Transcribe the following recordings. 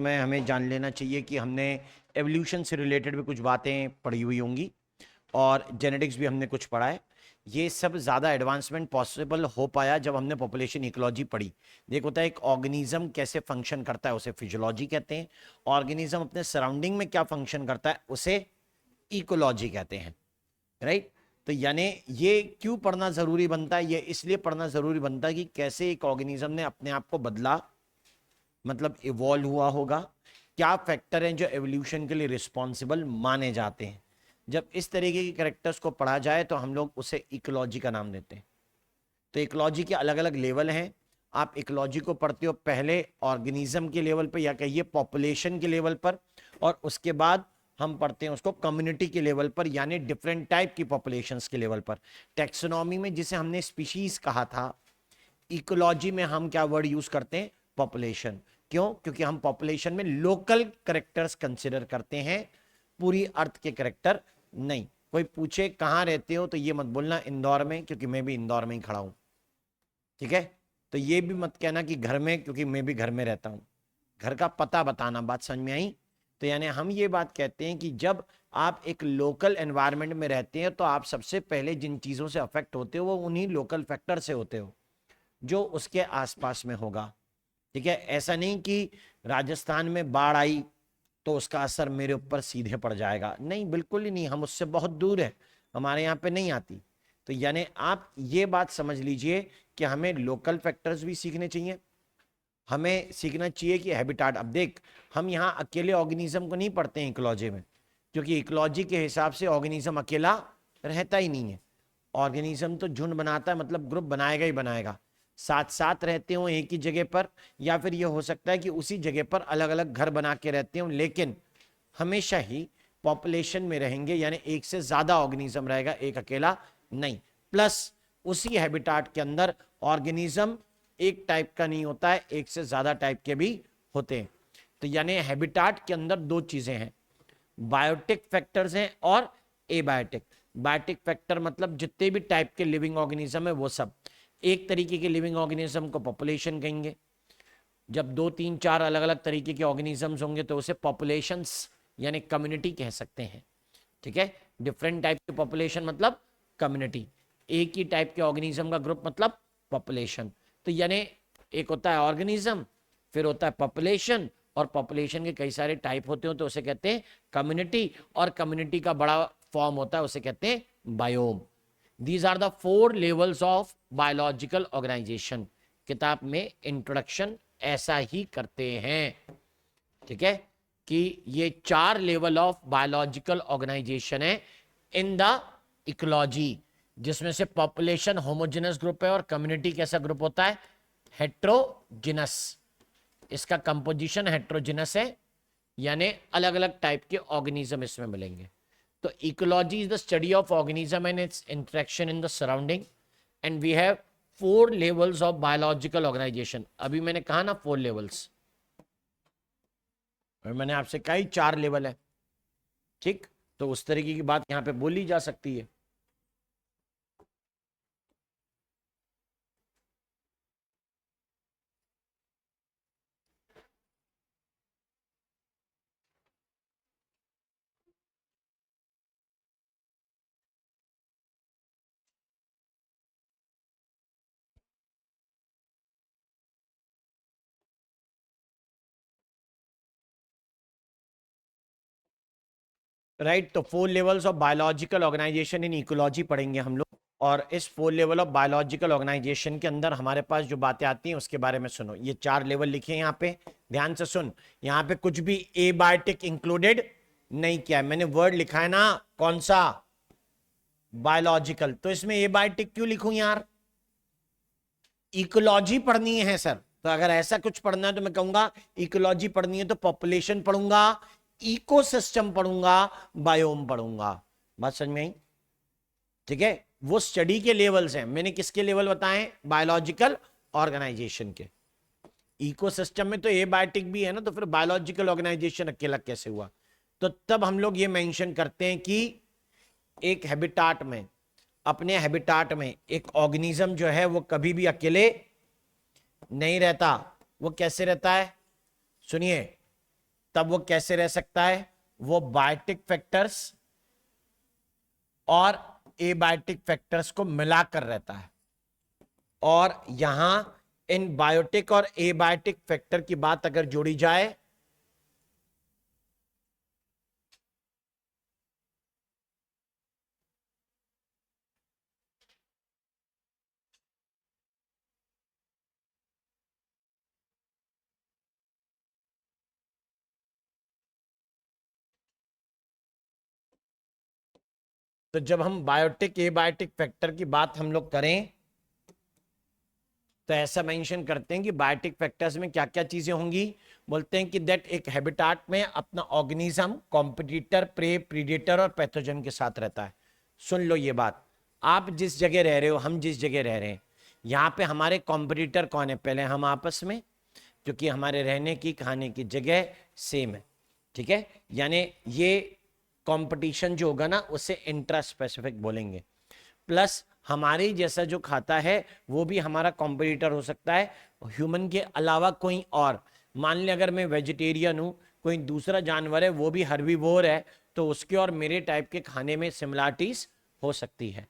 में हमें जान लेना चाहिए कि हमने एवोल्यूशन से रिलेटेड भी कुछ बातें पढ़ी हुई होंगी और जेनेटिक्स भी हमने कुछ पढ़ा है। ये सब ज़्यादा एडवांसमेंट पॉसिबल हो पाया जब हमने पॉपुलेशन इकोलॉजी पढ़ी। देखो होता है एक ऑर्गेनिज्म कैसे फंक्शन करता है उसे फिजियोलॉजी कहते हैं, ऑर्गेनिज्म अपने सराउंडिंग में क्या फंक्शन करता है उसे इकोलॉजी कहते हैं, राइट। तो यानी ये क्यों पढ़ना जरूरी बनता है, ये इसलिए पढ़ना जरूरी बनता है कि कैसे एक ऑर्गेनिज्म ने अपने आप को बदला, मतलब इवॉल्व हुआ होगा, क्या फैक्टर हैं जो एवोल्यूशन के लिए रिस्पॉन्सिबल माने जाते हैं। जब इस तरीके के कैरेक्टर्स को पढ़ा जाए तो हम लोग उसे इकोलॉजी का नाम देते हैं। तो इकोलॉजी के अलग अलग लेवल हैं। आप इकोलॉजी को पढ़ते हो पहले ऑर्गेनिज्म के लेवल पर या कहिए पॉपुलेशन के लेवल पर, और उसके बाद हम पढ़ते हैं उसको कम्युनिटी के लेवल पर, यानी डिफरेंट टाइप की पॉपुलेशंस के लेवल पर। टेक्सोनॉमी में जिसे हमने स्पीशीज कहा था, इकोलॉजी में हम क्या वर्ड यूज करते हैं, पॉपुलेशन। क्यों? क्योंकि हम पॉपुलेशन में लोकल करेक्टर्स कंसिडर करते हैं, पूरी अर्थ के करेक्टर नहीं। कोई पूछे कहां रहते हो तो ये मत बोलना इंदौर में, क्योंकि मैं भी इंदौर में ही खड़ा हूं, ठीक है। तो ये भी मत कहना कि घर में, क्योंकि मैं भी घर में रहता हूं। घर का पता बताना। बात समझ में आई? तो यानी हम ये बात कहते हैं कि जब आप एक लोकल एनवायरनमेंट में रहते हैं तो आप सबसे पहले जिन चीजों से अफेक्ट होते हो वो उन्हीं लोकल फैक्टर से होते हो जो उसके आसपास में होगा, ठीक है। ऐसा नहीं कि राजस्थान में बाढ़ आई तो उसका असर मेरे ऊपर सीधे पड़ जाएगा, नहीं, बिल्कुल ही नहीं, हम उससे बहुत दूर है, हमारे यहाँ पे नहीं आती। तो यानी आप ये बात समझ लीजिए कि हमें लोकल फैक्टर्स भी सीखने चाहिए, हमें सीखना चाहिए कि हैबिटाट। अब देख, हम यहाँ अकेले ऑर्गेनिज्म को नहीं पढ़ते हैं इकोलॉजी में, क्योंकि इकोलॉजी के हिसाब से ऑर्गेनिज्म अकेला रहता ही नहीं है। ऑर्गेनिज्म तो झुंड बनाता है, मतलब ग्रुप बनाएगा ही बनाएगा, साथ साथ रहते हो एक ही जगह पर, या फिर ये हो सकता है कि उसी जगह पर अलग अलग घर बना के रहते हो, लेकिन हमेशा ही पॉपुलेशन में रहेंगे, यानी एक से ज्यादा ऑर्गेनिज्म रहेगा, एक अकेला नहीं। प्लस उसी हैबिटाट के अंदर ऑर्गेनिज्म एक टाइप का नहीं होता है, एक से ज्यादा टाइप के भी होते हैं। तो यानी हैबिटाट के अंदर दो चीजें हैं, बायोटिक फैक्टर्स हैं और एबायोटिक। बायोटिक फैक्टर मतलब जितने भी टाइप के लिविंग ऑर्गेनिज्म है वो सब। एक तरीके के लिविंग ऑर्गेनिज्म को पॉपुलेशन कहेंगे, जब दो तीन चार अलग अलग तरीके के ऑर्गेनिजम्स होंगे तो उसे पॉपुलेशंस यानी कम्युनिटी कह सकते हैं, ठीक है। डिफरेंट टाइप की पॉपुलेशन मतलब कम्युनिटी, एक ही टाइप के ऑर्गेनिज्म का ग्रुप मतलब पॉपुलेशन। तो यानी एक होता है ऑर्गेनिज्म, फिर होता है पॉपुलेशन, और पॉपुलेशन के कई सारे टाइप होते हो तो उसे कहते हैं कम्युनिटी, और कम्युनिटी का बड़ा फॉर्म होता है उसे कहते हैं biome. These are the 4 levels of biological organisation. किताब में इंट्रोडक्शन ऐसा ही करते हैं, ठीक है, कि ये 4 लेवल ऑफ बायोलॉजिकल ऑर्गेनाइजेशन है इन द इकोलॉजी, जिसमें से पॉपुलेशन होमोजेनस ग्रुप है और कम्युनिटी कैसा ग्रुप होता है, हेट्रोजिनस। इसका कंपोजिशन हेट्रोजिनस है, यानी अलग अलग टाइप के ऑर्गेनिज्म इसमें मिलेंगे। तो ecology is the study of organism and its interaction in the surrounding, and we have 4 levels of biological organisation. अभी मैंने कहा ना 4 लेवल्स, और मैंने आपसे कहा ही 4 लेवल है, ठीक। तो उस तरीके की बात यहां पे बोली जा सकती है। राइट, तो 4 levels of biological organisation in ecology पढ़ेंगे हम लोग, और इस 4 लेवल ऑफ बायोलॉजिकल ऑर्गेनाइजेशन के अंदर हमारे पास जो बातें आती हैं उसके बारे में सुनो। ये 4 लेवल लिखे हैं यहाँ पे, ध्यान से सुन। यहाँ पे कुछ भी एबायोटिक इंक्लूडेड नहीं किया है, मैंने वर्ड लिखा है ना, कौन सा, बायोलॉजिकल। तो इसमें एबायोटिक क्यों लिखूं यार, इकोलॉजी पढ़नी है सर। तो अगर ऐसा कुछ पढ़ना है तो मैं कहूंगा इकोलॉजी पढ़नी है तो पॉपुलेशन पढ़ूंगा, इकोसिस्टम पढ़ूंगा, बायोम पढ़ूंगा। बात समझ में आई? ठीक है, वो स्टडी के लेवल्स हैं। मैंने किसके लेवल बताए, बायोलॉजिकल ऑर्गेनाइजेशन के। इकोसिस्टम में तो एबायोटिक भी है ना, तो फिर बायोलॉजिकल ऑर्गेनाइजेशन अकेला कैसे हुआ? तो तब हम लोग ये मेंशन करते हैं कि एक हैबिटाट में, अपने हैबिटाट में एक ऑर्गेनिज्म जो है वो कभी भी अकेले नहीं रहता। वो कैसे रहता है, सुनिए, तब वो कैसे रह सकता है? वो बायोटिक फैक्टर्स और एबायोटिक फैक्टर्स को मिलाकर रहता है। और यहां इन बायोटिक और एबायोटिक फैक्टर की बात अगर जोड़ी जाए तो जब हम बायोटिक एबायोटिक फैक्टर की बात हम लोग करें तो ऐसा मेंशन करते हैं कि बायोटिक फैक्टर्स में क्या क्या चीजें होंगी। बोलते हैं कि दैट एक हैबिटाट में अपना ऑर्गेनिज्म कॉम्पिटिटर, प्रे, प्रीडेटर और पैथोजन के साथ रहता है। सुन लो ये बात, आप जिस जगह रह रहे हो, हम जिस जगह रह रहे हैं, यहाँ पे हमारे कॉम्पिटिटर कौन है? पहले हम आपस में, क्योंकि हमारे रहने की खाने की जगह सेम है, ठीक है। यानी ये कंपटीशन जो होगा ना उसे इंट्रा स्पेसिफिक बोलेंगे। प्लस हमारे जैसा जो खाता है वो भी हमारा कॉम्पिटिटर हो सकता है, ह्यूमन के अलावा कोई और। मान लिया अगर मैं वेजिटेरियन हूं, कोई दूसरा जानवर है वो भी हर्बीवोर है, तो उसके और मेरे टाइप के खाने में सिमिलरिटीज हो सकती है,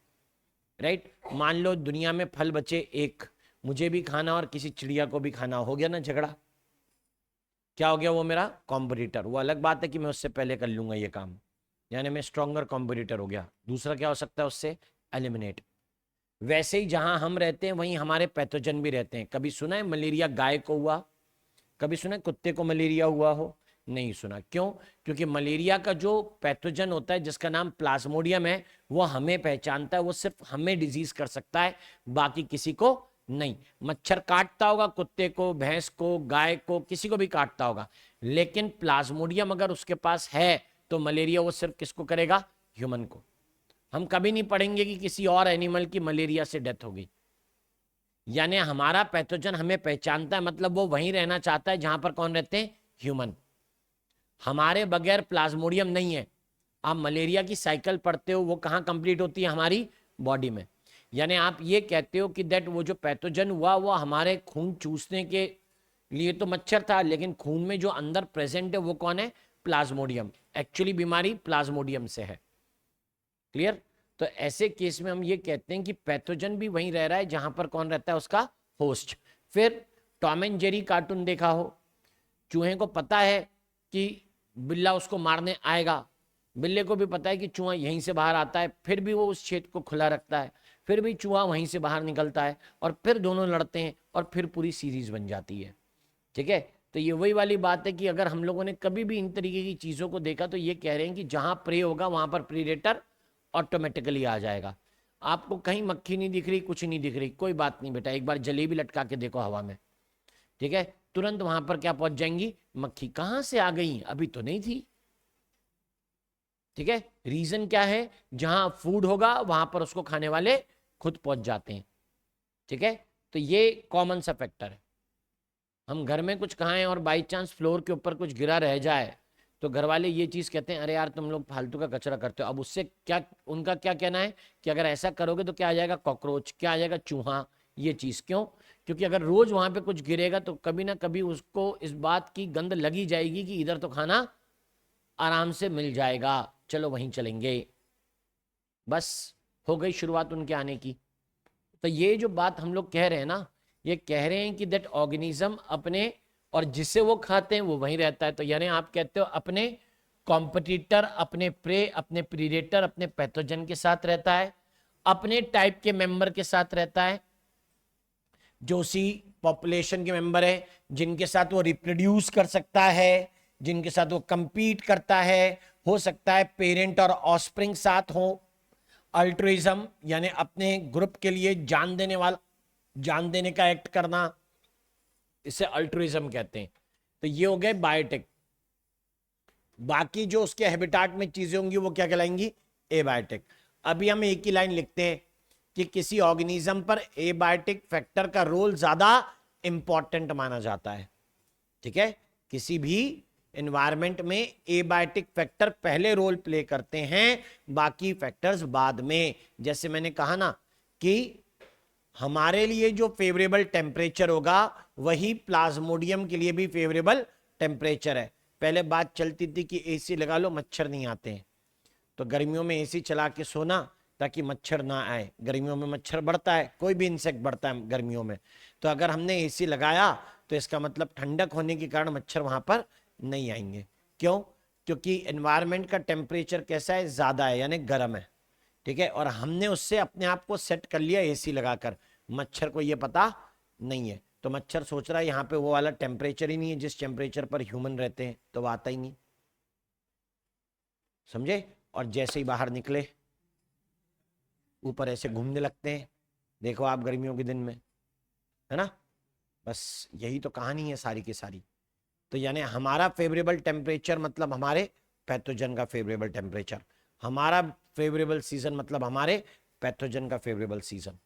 राइट। मान लो दुनिया में फल बचे एक, मुझे भी खाना और किसी चिड़िया को भी खाना, हो गया ना झगड़ा? क्या हो गया? वो मेरा कॉम्पिटिटर। वो अलग बात है कि मैं उससे पहले कर लूंगा ये काम, यानी मैं स्ट्रॉन्गर कॉम्पिटिटर हो गया। दूसरा क्या हो सकता है? उससे एलिमिनेट। वैसे ही जहां हम रहते हैं वहीं हमारे पैथोजन भी रहते हैं। कभी सुना है मलेरिया गाय को हुआ? कभी सुना है कुत्ते को मलेरिया हुआ हो? नहीं सुना। क्यों? क्योंकि मलेरिया का जो पैथोजन होता है जिसका नाम प्लाज्मोडियम है, वो हमें पहचानता है, वो सिर्फ हमें डिजीज कर सकता है, बाकी किसी को नहीं। मच्छर काटता होगा कुत्ते को, भैंस को, गाय को, किसी को भी काटता होगा, लेकिन प्लाज्मोडियम अगर उसके पास है तो मलेरिया वो सिर्फ किसको करेगा? ह्यूमन को। हम कभी नहीं पढ़ेंगे कि किसी और एनिमल की मलेरिया से डेथ होगी। यानी हमारा पैथोजन हमें पहचानता है, मतलब वो वहीं रहना चाहता है जहां पर कौन रहते हैं? ह्यूमन। हमारे बगैर प्लाज्मोडियम नहीं है। आप मलेरिया की साइकिल पढ़ते हो, वो कहाँ कंप्लीट होती है? हमारी बॉडी में। यानी आप ये कहते हो कि दैट वो जो पैथोजन हुआ वो हमारे खून चूसने के लिए तो मच्छर था, लेकिन खून में जो अंदर प्रेजेंट है वो कौन है? प्लाज्मोडियम। एक्चुअली बीमारी प्लाज्मोडियम से है। क्लियर? तो ऐसे केस में हम ये कहते हैं कि पैथोजन भी वहीं रह रहा है जहां पर कौन रहता है? उसका होस्ट। फिर टॉम एंड जेरी कार्टून देखा हो, चूहे को पता है कि बिल्ला उसको मारने आएगा, बिल्ले को भी पता है कि चूहा यहीं से बाहर आता है, फिर भी वो उस क्षेत्र को खुला रखता है, फिर भी चूहा वहीं से बाहर निकलता है और फिर दोनों लड़ते हैं और फिर पूरी सीरीज बन जाती है, ठीक है। तो ये वही वाली बात है कि अगर हम लोगों ने कभी भी इन तरीके की चीजों को देखा तो ये कह रहे हैं कि जहां प्रे होगा वहां पर प्रीडेटर ऑटोमेटिकली आ जाएगा। आपको कहीं मक्खी नहीं दिख रही, कुछ नहीं दिख रही, कोई बात नहीं बेटा, एक बार जलेबी लटका के देखो हवा में, ठीक है, तुरंत वहां पर क्या पहुंच जाएंगी? मक्खी। कहां से आ गई? अभी तो नहीं थी, ठीक है। रीजन क्या है? जहां फूड होगा वहां पर उसको खाने वाले खुद पहुंच जाते हैं, ठीक है। तो ये कॉमन सा फैक्टर है। हम घर में कुछ खाएं और बाई चांस फ्लोर के ऊपर कुछ गिरा रह जाए तो घर वाले ये चीज कहते हैं, अरे यार तुम लोग फालतू का कचरा करते हो। अब उससे क्या, उनका क्या कहना है कि अगर ऐसा करोगे तो क्या आ जाएगा? कॉकरोच। क्या आ जाएगा? चूहा। ये चीज क्यों? क्योंकि अगर रोज वहां पे कुछ गिरेगा तो कभी ना कभी उसको इस बात की गंध लगी जाएगी कि इधर तो खाना आराम से मिल जाएगा, चलो वहीं चलेंगे। बस हो गई शुरुआत उनके आने की। तो ये जो बात हम लोग कह रहे हैं ना, ये कह रहे हैं कि दैट ऑर्गेनिज्म अपने, और जिसे वो खाते हैं वो वहीं रहता है। तो यानी आप कहते हो अपने कॉम्पिटिटर, अपने प्रे, अपने प्रीडेटर, अपने पैथोजन के साथ रहता है, अपने टाइप के मेंबर के साथ रहता है, जो उसी पॉपुलेशन के मेंबर है, जिनके साथ वो रिप्रोड्यूस कर सकता है, जिनके साथ वो कंपीट करता है। हो सकता है पेरेंट और ऑस्प्रिंग साथ हो। अल्ट्रुइज्म यानी अपने ग्रुप के लिए जान देने वाला, जान देने का एक्ट करना, इसे अल्ट्रुइज्म कहते हैं। तो ये हो गए बायोटिक। बाकी जो उसके हैबिटाट में चीजें होंगी वो क्या कहलाएंगी? एबायोटिक। अभी हम एक ही लाइन लिखते हैं कि किसी ऑर्गेनिज्म पर एबायोटिक फैक्टर का रोल ज्यादा इंपॉर्टेंट माना जाता है, ठीक है। किसी भी एनवायरमेंट में एबायोटिक फैक्टर पहले रोल प्ले करते हैं, बाकी फैक्टर्स बाद में। जैसे मैंने कहा ना कि हमारे लिए जो फेवरेबल टेम्परेचर होगा वही प्लाज्मोडियम के लिए भी फेवरेबल टेम्परेचर है। पहले बात चलती थी कि एसी लगा लो मच्छर नहीं आते हैं, तो गर्मियों में एसी चला के सोना ताकि मच्छर ना आए। गर्मियों में मच्छर बढ़ता है, कोई भी इंसेक्ट बढ़ता है गर्मियों में। तो अगर हमने एसी लगाया तो इसका मतलब ठंडक होने के कारण मच्छर वहां पर नहीं आएंगे। क्यों? क्योंकि एनवायरनमेंट का टेम्परेचर कैसा है, ज्यादा है, यानी गर्म है। ठीक है, और हमने उससे अपने आप को सेट कर लिया एसी लगाकर, मच्छर को ये पता नहीं है। तो मच्छर सोच रहा है यहाँ पे वो वाला टेम्परेचर ही नहीं है जिस टेम्परेचर पर ह्यूमन रहते हैं, तो वो आता ही नहीं। समझे? और जैसे ही बाहर निकले ऊपर ऐसे घूमने लगते हैं, देखो आप गर्मियों के दिन में, है ना। बस यही तो कहानी है सारी की सारी। तो यानी हमारा फेवरेबल टेम्परेचर मतलब हमारे पैथोजन का फेवरेबल टेम्परेचर, हमारा फेवरेबल सीजन मतलब हमारे पैथोजन का फेवरेबल सीजन।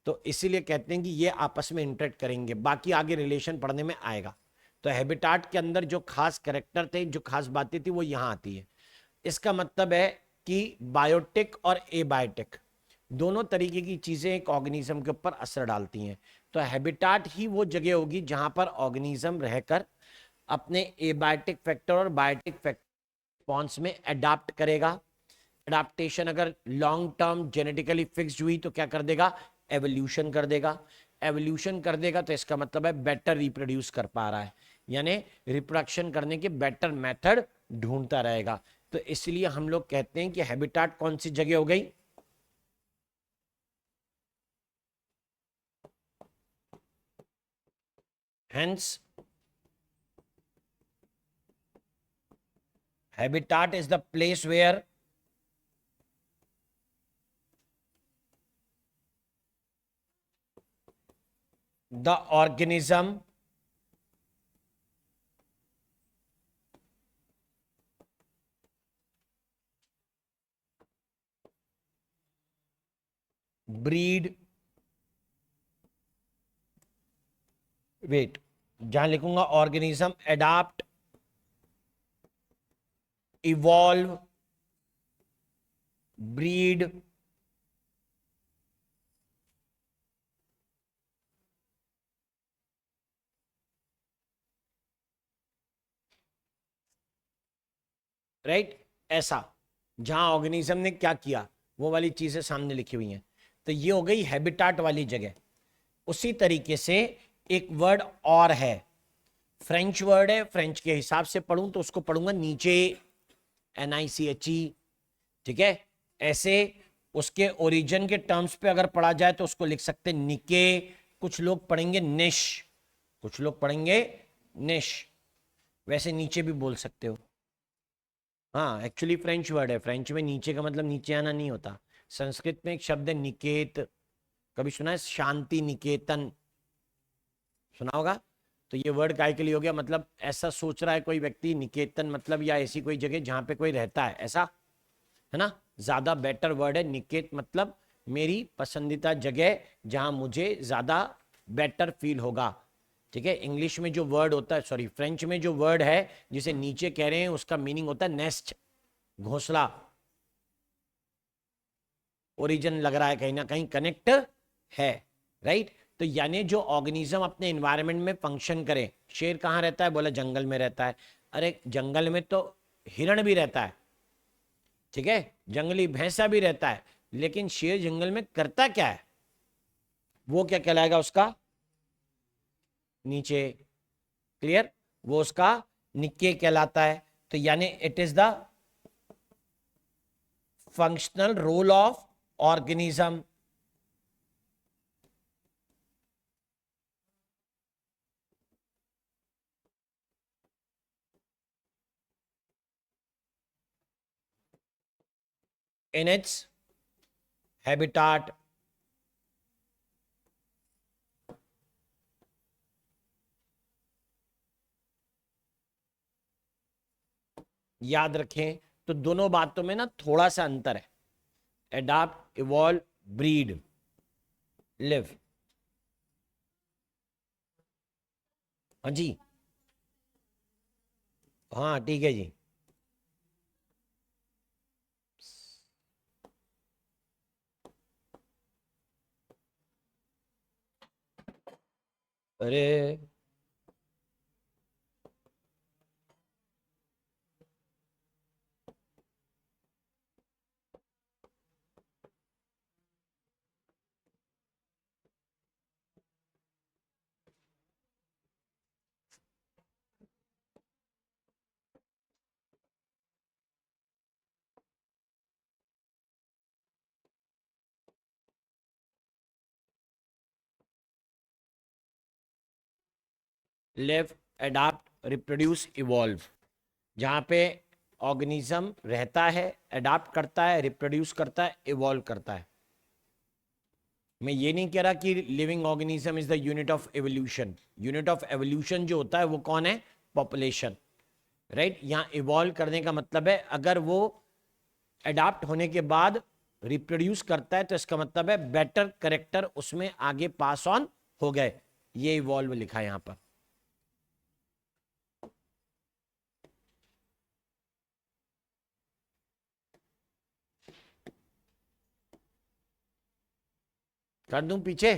तो इसीलिए कहते हैं कि ये आपस में इंटरेक्ट करेंगे, बाकी आगे रिलेशन पढ़ने में आएगा। तो हैबिटाट के अंदर जो खास कैरेक्टर थे, जो खास बातें थी, वो यहाँ आती है। इसका मतलब है कि बायोटिक और एबायोटिक दोनों तरीके की चीजें एक ऑर्गेनिज्म के ऊपर असर डालती हैं। तो हैबिटाट ही वो जगह होगी जहां पर ऑर्गेनिज्म रहकर अपने एबायोटिक फैक्टर और बायोटिक फैक्टर रिस्पॉन्स में अडाप्ट करेगा। अडाप्टेशन अगर लॉन्ग टर्म जेनेटिकली फिक्स्ड हुई तो क्या कर देगा, एवोल्यूशन कर देगा। एवोल्यूशन कर देगा तो इसका मतलब है बेटर रिप्रोड्यूस कर पा रहा है, यानी रिप्रोडक्शन करने के बेटर मेथड ढूंढता रहेगा। तो इसलिए हम लोग कहते हैं कि हैबिटाट कौन सी जगह हो गई, hence habitat is the place where the organism breed, wait, जहां लिखूंगा organism adapt, evolve, breed, right, ऐसा जहां ऑर्गेनिज्म ने क्या किया वो वाली चीजें सामने लिखी हुई हैं। तो ये हो गई हैबिटाट वाली जगह। उसी तरीके से एक वर्ड और है, फ्रेंच वर्ड है, फ्रेंच के हिसाब से पढ़ूं तो उसको पढ़ूंगा नीचे, NICHE। ठीक है, ऐसे उसके ओरिजिन के टर्म्स पे अगर पढ़ा जाए तो उसको लिख सकते निके, कुछ लोग पढ़ेंगे निश, कुछ लोग पढ़ेंगे निश, वैसे नीचे भी बोल सकते हो। हाँ, एक्चुअली फ्रेंच वर्ड है, फ्रेंच में नीचे का मतलब नीचे आना नहीं होता। संस्कृत में एक शब्द है निकेत, कभी सुना है, शांति निकेतन, सुना होगा। तो ये वर्ड काय के लिए हो गया, मतलब ऐसा सोच रहा है कोई व्यक्ति, निकेतन मतलब या ऐसी कोई जगह जहां पे कोई रहता है, ऐसा, है ना। ज्यादा बेटर वर्ड है निकेत, मतलब मेरी पसंदीदा जगह जहां मुझे ज्यादा बेटर फील होगा। ठीक है, इंग्लिश में जो वर्ड होता है, सॉरी फ्रेंच में जो वर्ड है जिसे नीचे कह रहे हैं उसका मीनिंग होता है नेस्ट, घोंसला। ओरिजिन लग रहा है कहीं ना कहीं कनेक्ट है, राइट। तो यानी जो ऑर्गेनिज्म अपने एनवायरनमेंट में फंक्शन करे, शेर कहाँ रहता है, बोला जंगल में रहता है। अरे जंगल में तो हिरण भी रहता है, ठीक है, जंगली भैंसा भी रहता है, लेकिन शेर जंगल में करता क्या है, वो क्या कहलाएगा उसका, नीचे, क्लियर, वो उसका निक्के कहलाता है। तो यानी it is the functional role of organism in its habitat. याद रखें, तो दोनों बातों में ना थोड़ा सा अंतर है, एडाप्ट, इवॉल्व, ब्रीड, लिव। हाँ जी, हाँ ठीक है जी। अरे लिव, एडाप्ट, रिप्रोड्यूस, इवॉल्व, जहाँ पे ऑर्गेनिज्म रहता है, एडाप्ट करता है, रिप्रोड्यूस करता है, इवॉल्व करता है। मैं ये नहीं कह रहा कि living organism is the unit of evolution. Unit of evolution जो होता है वो कौन है? Population, right. यहाँ इवॉल्व करने का मतलब है अगर वो अडाप्ट होने के बाद रिप्रोड्यूस करता है तो इसका मतलब है बेटर करेक्टर उसमें आगे पास ऑन हो गए। ये इवॉल्व लिखा है यहां पर। कर दूं पीछे?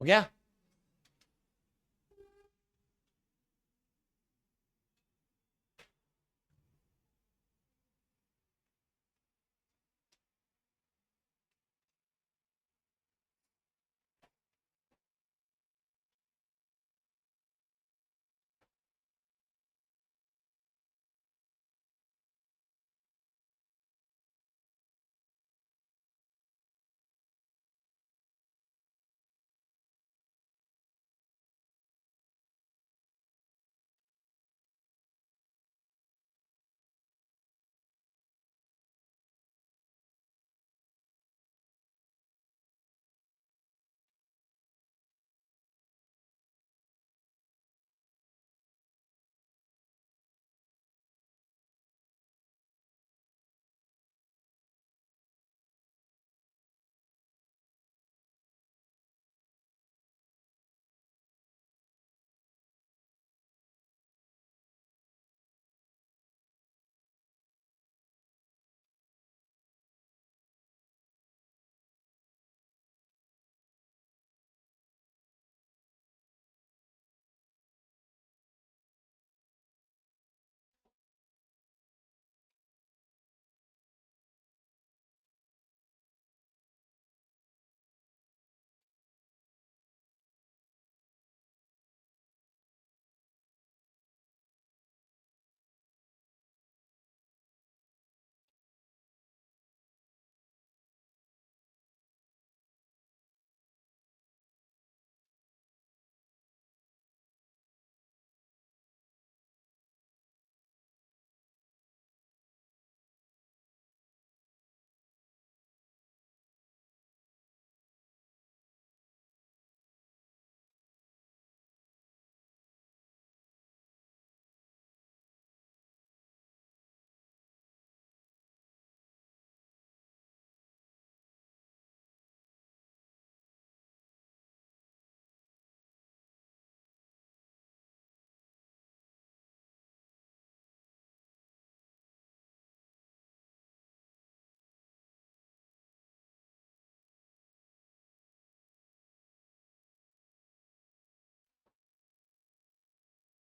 हो गया?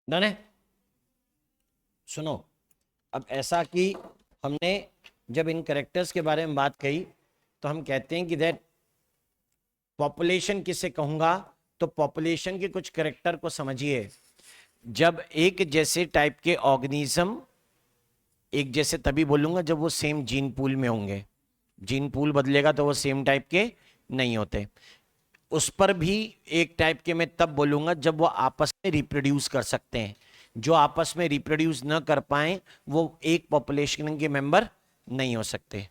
डन है। सुनो, अब ऐसा कि हमने जब इन करेक्टर्स के बारे में बात कही तो हम कहते हैं कि दैट पॉपुलेशन किसे कहूंगा, तो पॉपुलेशन के कुछ करेक्टर को समझिए। जब एक जैसे टाइप के ऑर्गेनिज्म, एक जैसे तभी बोलूंगा जब वो सेम जीन पूल में होंगे, जीन पूल बदलेगा तो वो सेम टाइप के नहीं होते। उस पर भी एक टाइप के मैं तब बोलूंगा जब वो आपस में रिप्रोड्यूस कर सकते हैं। जो आपस में रिप्रोड्यूस न कर पाए वो एक पॉपुलेशन के मेंबर नहीं हो सकते।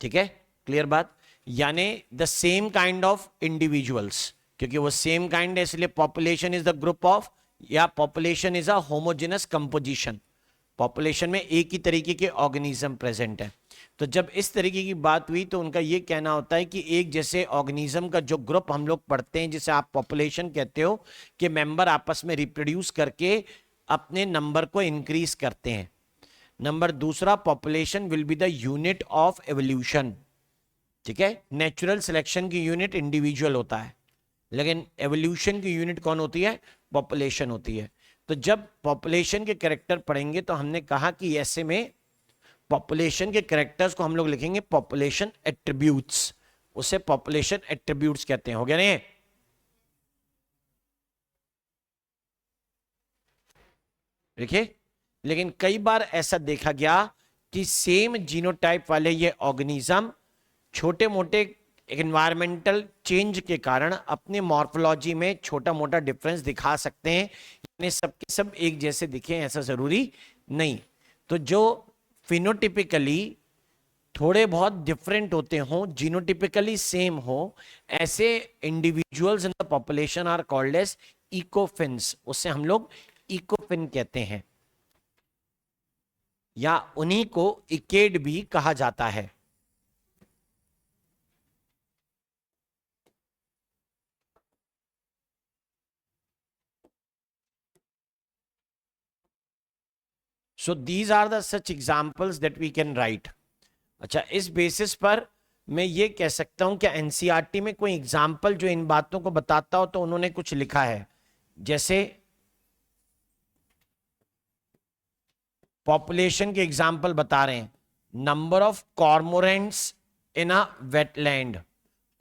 ठीक है, क्लियर बात। यानी the same kind of individuals, क्योंकि वो सेम काइंड है इसलिए population is the group of, या population is a homogeneous composition. Population में एक ही तरीके के ऑर्गेनिज्म प्रेजेंट है। तो जब इस तरीके की बात हुई तो उनका यह कहना होता है कि एक जैसे ऑर्गेनिज्म का जो ग्रुप हम लोग पढ़ते हैं, जिसे आप पॉपुलेशन कहते हो, कि मेंबर आपस में रिप्रोड्यूस करके अपने नंबर को इंक्रीज करते हैं। नंबर दूसरा, population will be the unit of evolution. ठीक है, नेचुरल सिलेक्शन की यूनिट इंडिविजुअल होता है, लेकिन एवोल्यूशन की यूनिट कौन होती है? पॉपुलेशन होती है। तो जब पॉपुलेशन के कैरेक्टर पढ़ेंगे तो हमने कहा कि ऐसे में पॉपुलेशन के कैरेक्टर्स को हम लोग लिखेंगे पॉपुलेशन एट्रीब्यूट्स। उसे पॉपुलेशन एट्रीब्यूट्स कहते हैं। हो गया नहीं? देखिए, लेकिन कई बार ऐसा देखा गया कि सेम जीनोटाइप वाले ये ऑर्गेनिज्म छोटे मोटे एनवायरमेंटल चेंज के कारण अपने मॉर्फोलॉजी में छोटा मोटा डिफरेंस दिखा सकते हैं। यानी सबके सब एक जैसे दिखे ऐसा जरूरी नहीं। तो जो फिनोटिपिकली थोड़े बहुत डिफरेंट होते हों, जीनोटिपिकली सेम हो, ऐसे individuals in the population are called as ecophenes. उससे हम लोग इकोफिन कहते हैं, या उन्हीं को इकेड भी कहा जाता है। So these are the such examples that we can write. अच्छा, इस बेसिस पर मैं ये कह सकता हूं क्या एनसीईआरटी में कोई एग्जाम्पल जो इन बातों को बताता हो तो उन्होंने कुछ लिखा है, जैसे पॉपुलेशन के एग्जाम्पल बता रहे हैं, number of cormorants in a wetland.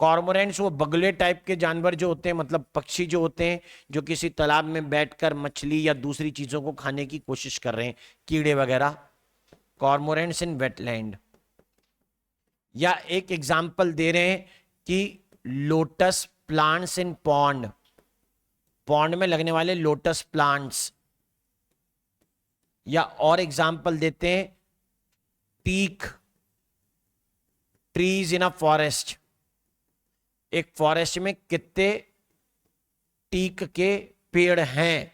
Cormorants वो बगुले टाइप के जानवर जो होते हैं, मतलब पक्षी जो होते हैं, जो किसी तालाब में बैठकर मछली या दूसरी चीजों को खाने की कोशिश कर रहे हैं, कीड़े वगैरह। Cormorants in wetland. या एक एग्जाम्पल दे रहे हैं कि lotus plants in pond, pond में लगने वाले लोटस प्लांट्स। या और एग्जाम्पल देते हैं teak trees in a forest. एक फॉरेस्ट में कितने टीक के पेड़ हैं।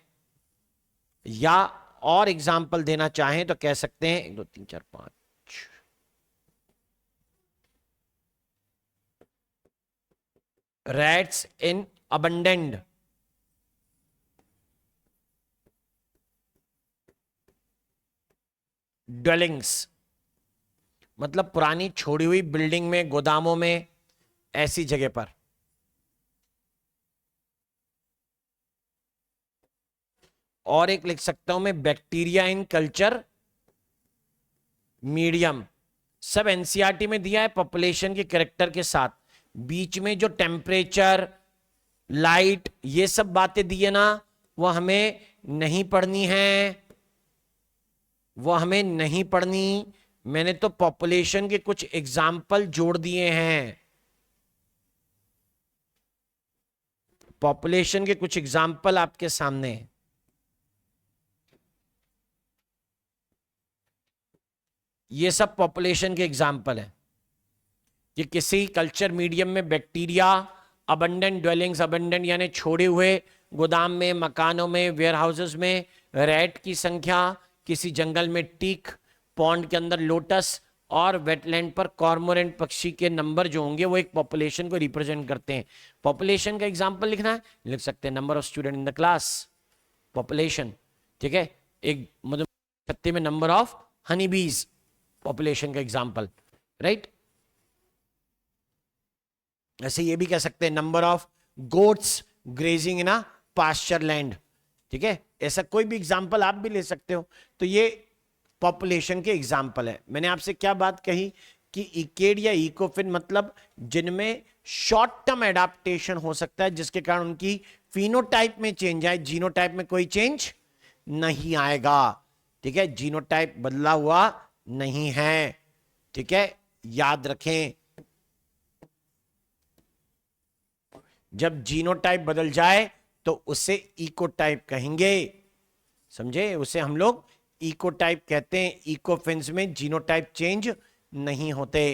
या और एग्जाम्पल देना चाहें तो कह सकते हैं 1 2 3 4 5, रैट्स इन अबंडेंट। ड्वेलिंग्स मतलब पुरानी छोड़ी हुई बिल्डिंग में, गोदामों में, ऐसी जगह पर। और एक लिख सकता हूं मैं, बैक्टीरिया इन कल्चर मीडियम। सब एनसीईआरटी में दिया है पॉपुलेशन के कैरेक्टर के साथ। बीच में जो टेम्परेचर, लाइट, ये सब बातें दी है ना, वो हमें नहीं पढ़नी है, वो हमें नहीं पढ़नी। मैंने तो पॉपुलेशन के कुछ एग्जाम्पल जोड़ दिए हैं, पॉपुलेशन के कुछ एग्जाम्पल आपके सामने। ये सब पॉपुलेशन के एग्जाम्पल है कि किसी कल्चर मीडियम में बैक्टीरिया, अबंडेंट ड्वेलिंग्स, अबंडेंट यानी छोड़े हुए गोदाम में, मकानों में, वेयर हाउसेस में रैट की संख्या, किसी जंगल में टीक, पॉन्ड के अंदर लोटस, और वेटलैंड पर कॉर्मोरेंट पक्षी के नंबर जो होंगे वो एक पॉपुलेशन को रिप्रेजेंट करते हैं। पॉपुलेशन का एग्जाम्पल लिखना है, लिख सकते हैं number of student in the class, population. ठीक है, एक मधुमक्खी में नंबर ऑफ हनी बीज, पॉपुलेशन का एग्जाम्पल, राइट। ऐसे ये भी कह सकते हैं number of goats grazing in a pasture land, ठीक है, ऐसा कोई भी एग्जाम्पल आप भी ले सकते हो। तो ये पॉपुलेशन के एग्जाम्पल है। मैंने आपसे क्या बात कही कि इकेड या इकोफिन मतलब जिनमें शॉर्ट टर्म एडाप्टेशन हो सकता है, जिसके कारण उनकी फिनोटाइप में चेंज आए, जीनोटाइप में कोई चेंज नहीं आएगा। ठीक है, जीनोटाइप बदला हुआ नहीं है। ठीक है, याद रखें, जब जीनोटाइप बदल जाए तो उसे इकोटाइप कहेंगे। समझे, उसे हम लोग इकोटाइप कहते हैं। इकोफिन्स में जीनोटाइप चेंज नहीं होते।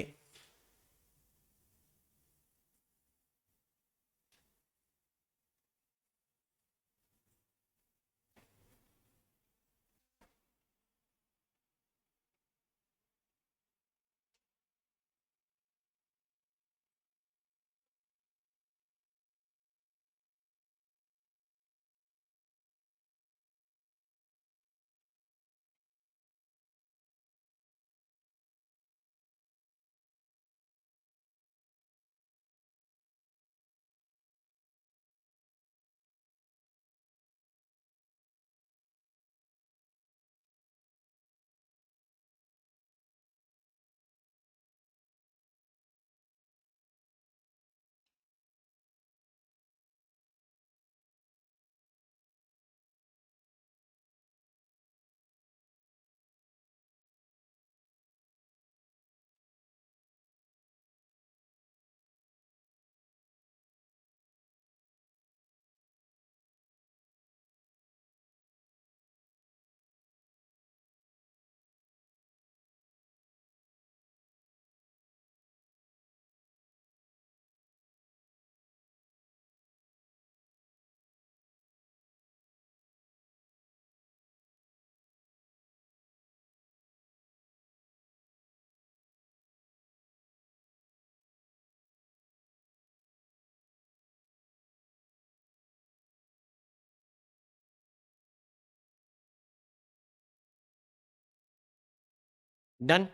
डन।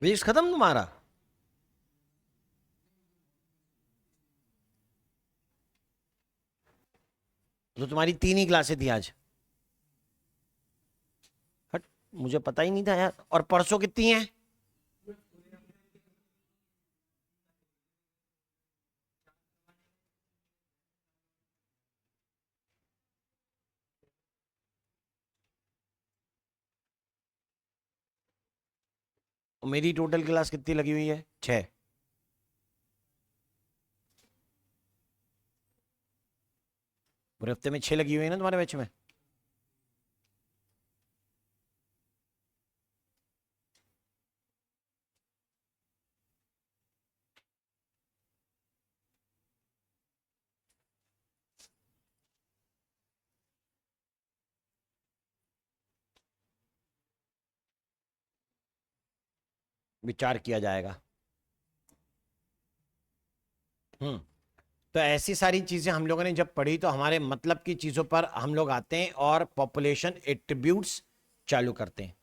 फिजिक्स खत्म तुम्हारा? तो तुम्हारी 3 ही क्लासें थी आज? हट, मुझे पता ही नहीं था यार। और परसों कितनी है? और मेरी टोटल क्लास कितनी लगी हुई है? 6। पूरे हफ्ते में 6 लगी हुई है ना तुम्हारे बैच में? विचार किया जाएगा। हम्म। तो ऐसी सारी चीजें हम लोगों ने जब पढ़ी तो हमारे मतलब की चीजों पर हम लोग आते हैं और पॉपुलेशन एट्रीब्यूट्स चालू करते हैं।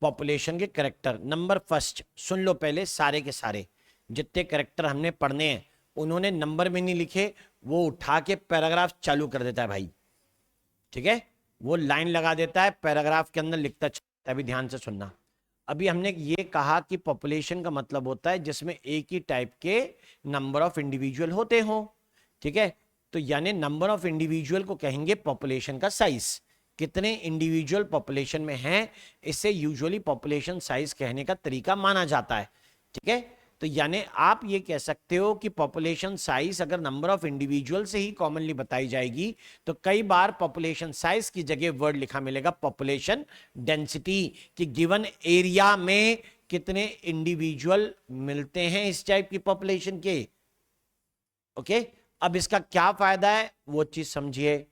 पॉपुलेशन के करेक्टर नंबर फर्स्ट सुन लो पहले, सारे के सारे जितने करेक्टर हमने पढ़ने हैं उन्होंने नंबर में नहीं लिखे, वो उठा के पैराग्राफ चालू कर देता है भाई। ठीक है, वो लाइन लगा देता है, पैराग्राफ के अंदर लिखता चलता है। अभी ध्यान से सुनना। अभी हमने ये कहा कि पॉपुलेशन का मतलब होता है जिसमें एक ही टाइप के नंबर ऑफ इंडिविजुअल होते हो। ठीक है, तो यानी नंबर ऑफ इंडिविजुअल को कहेंगे पॉपुलेशन का साइज। कितने इंडिविजुअल पॉपुलेशन में हैं, इससे यूजुअली पॉपुलेशन साइज कहने का तरीका माना जाता है। ठीक है, तो यानी आप ये कह सकते हो कि पॉपुलेशन साइज अगर नंबर ऑफ इंडिविजुअल से ही कॉमनली बताई जाएगी तो कई बार पॉपुलेशन साइज की जगह वर्ड लिखा मिलेगा पॉपुलेशन डेंसिटी, कि गिवन एरिया में कितने इंडिविजुअल मिलते हैं इस टाइप की पॉपुलेशन के। ओके, अब इसका क्या फायदा है वो चीज समझिए।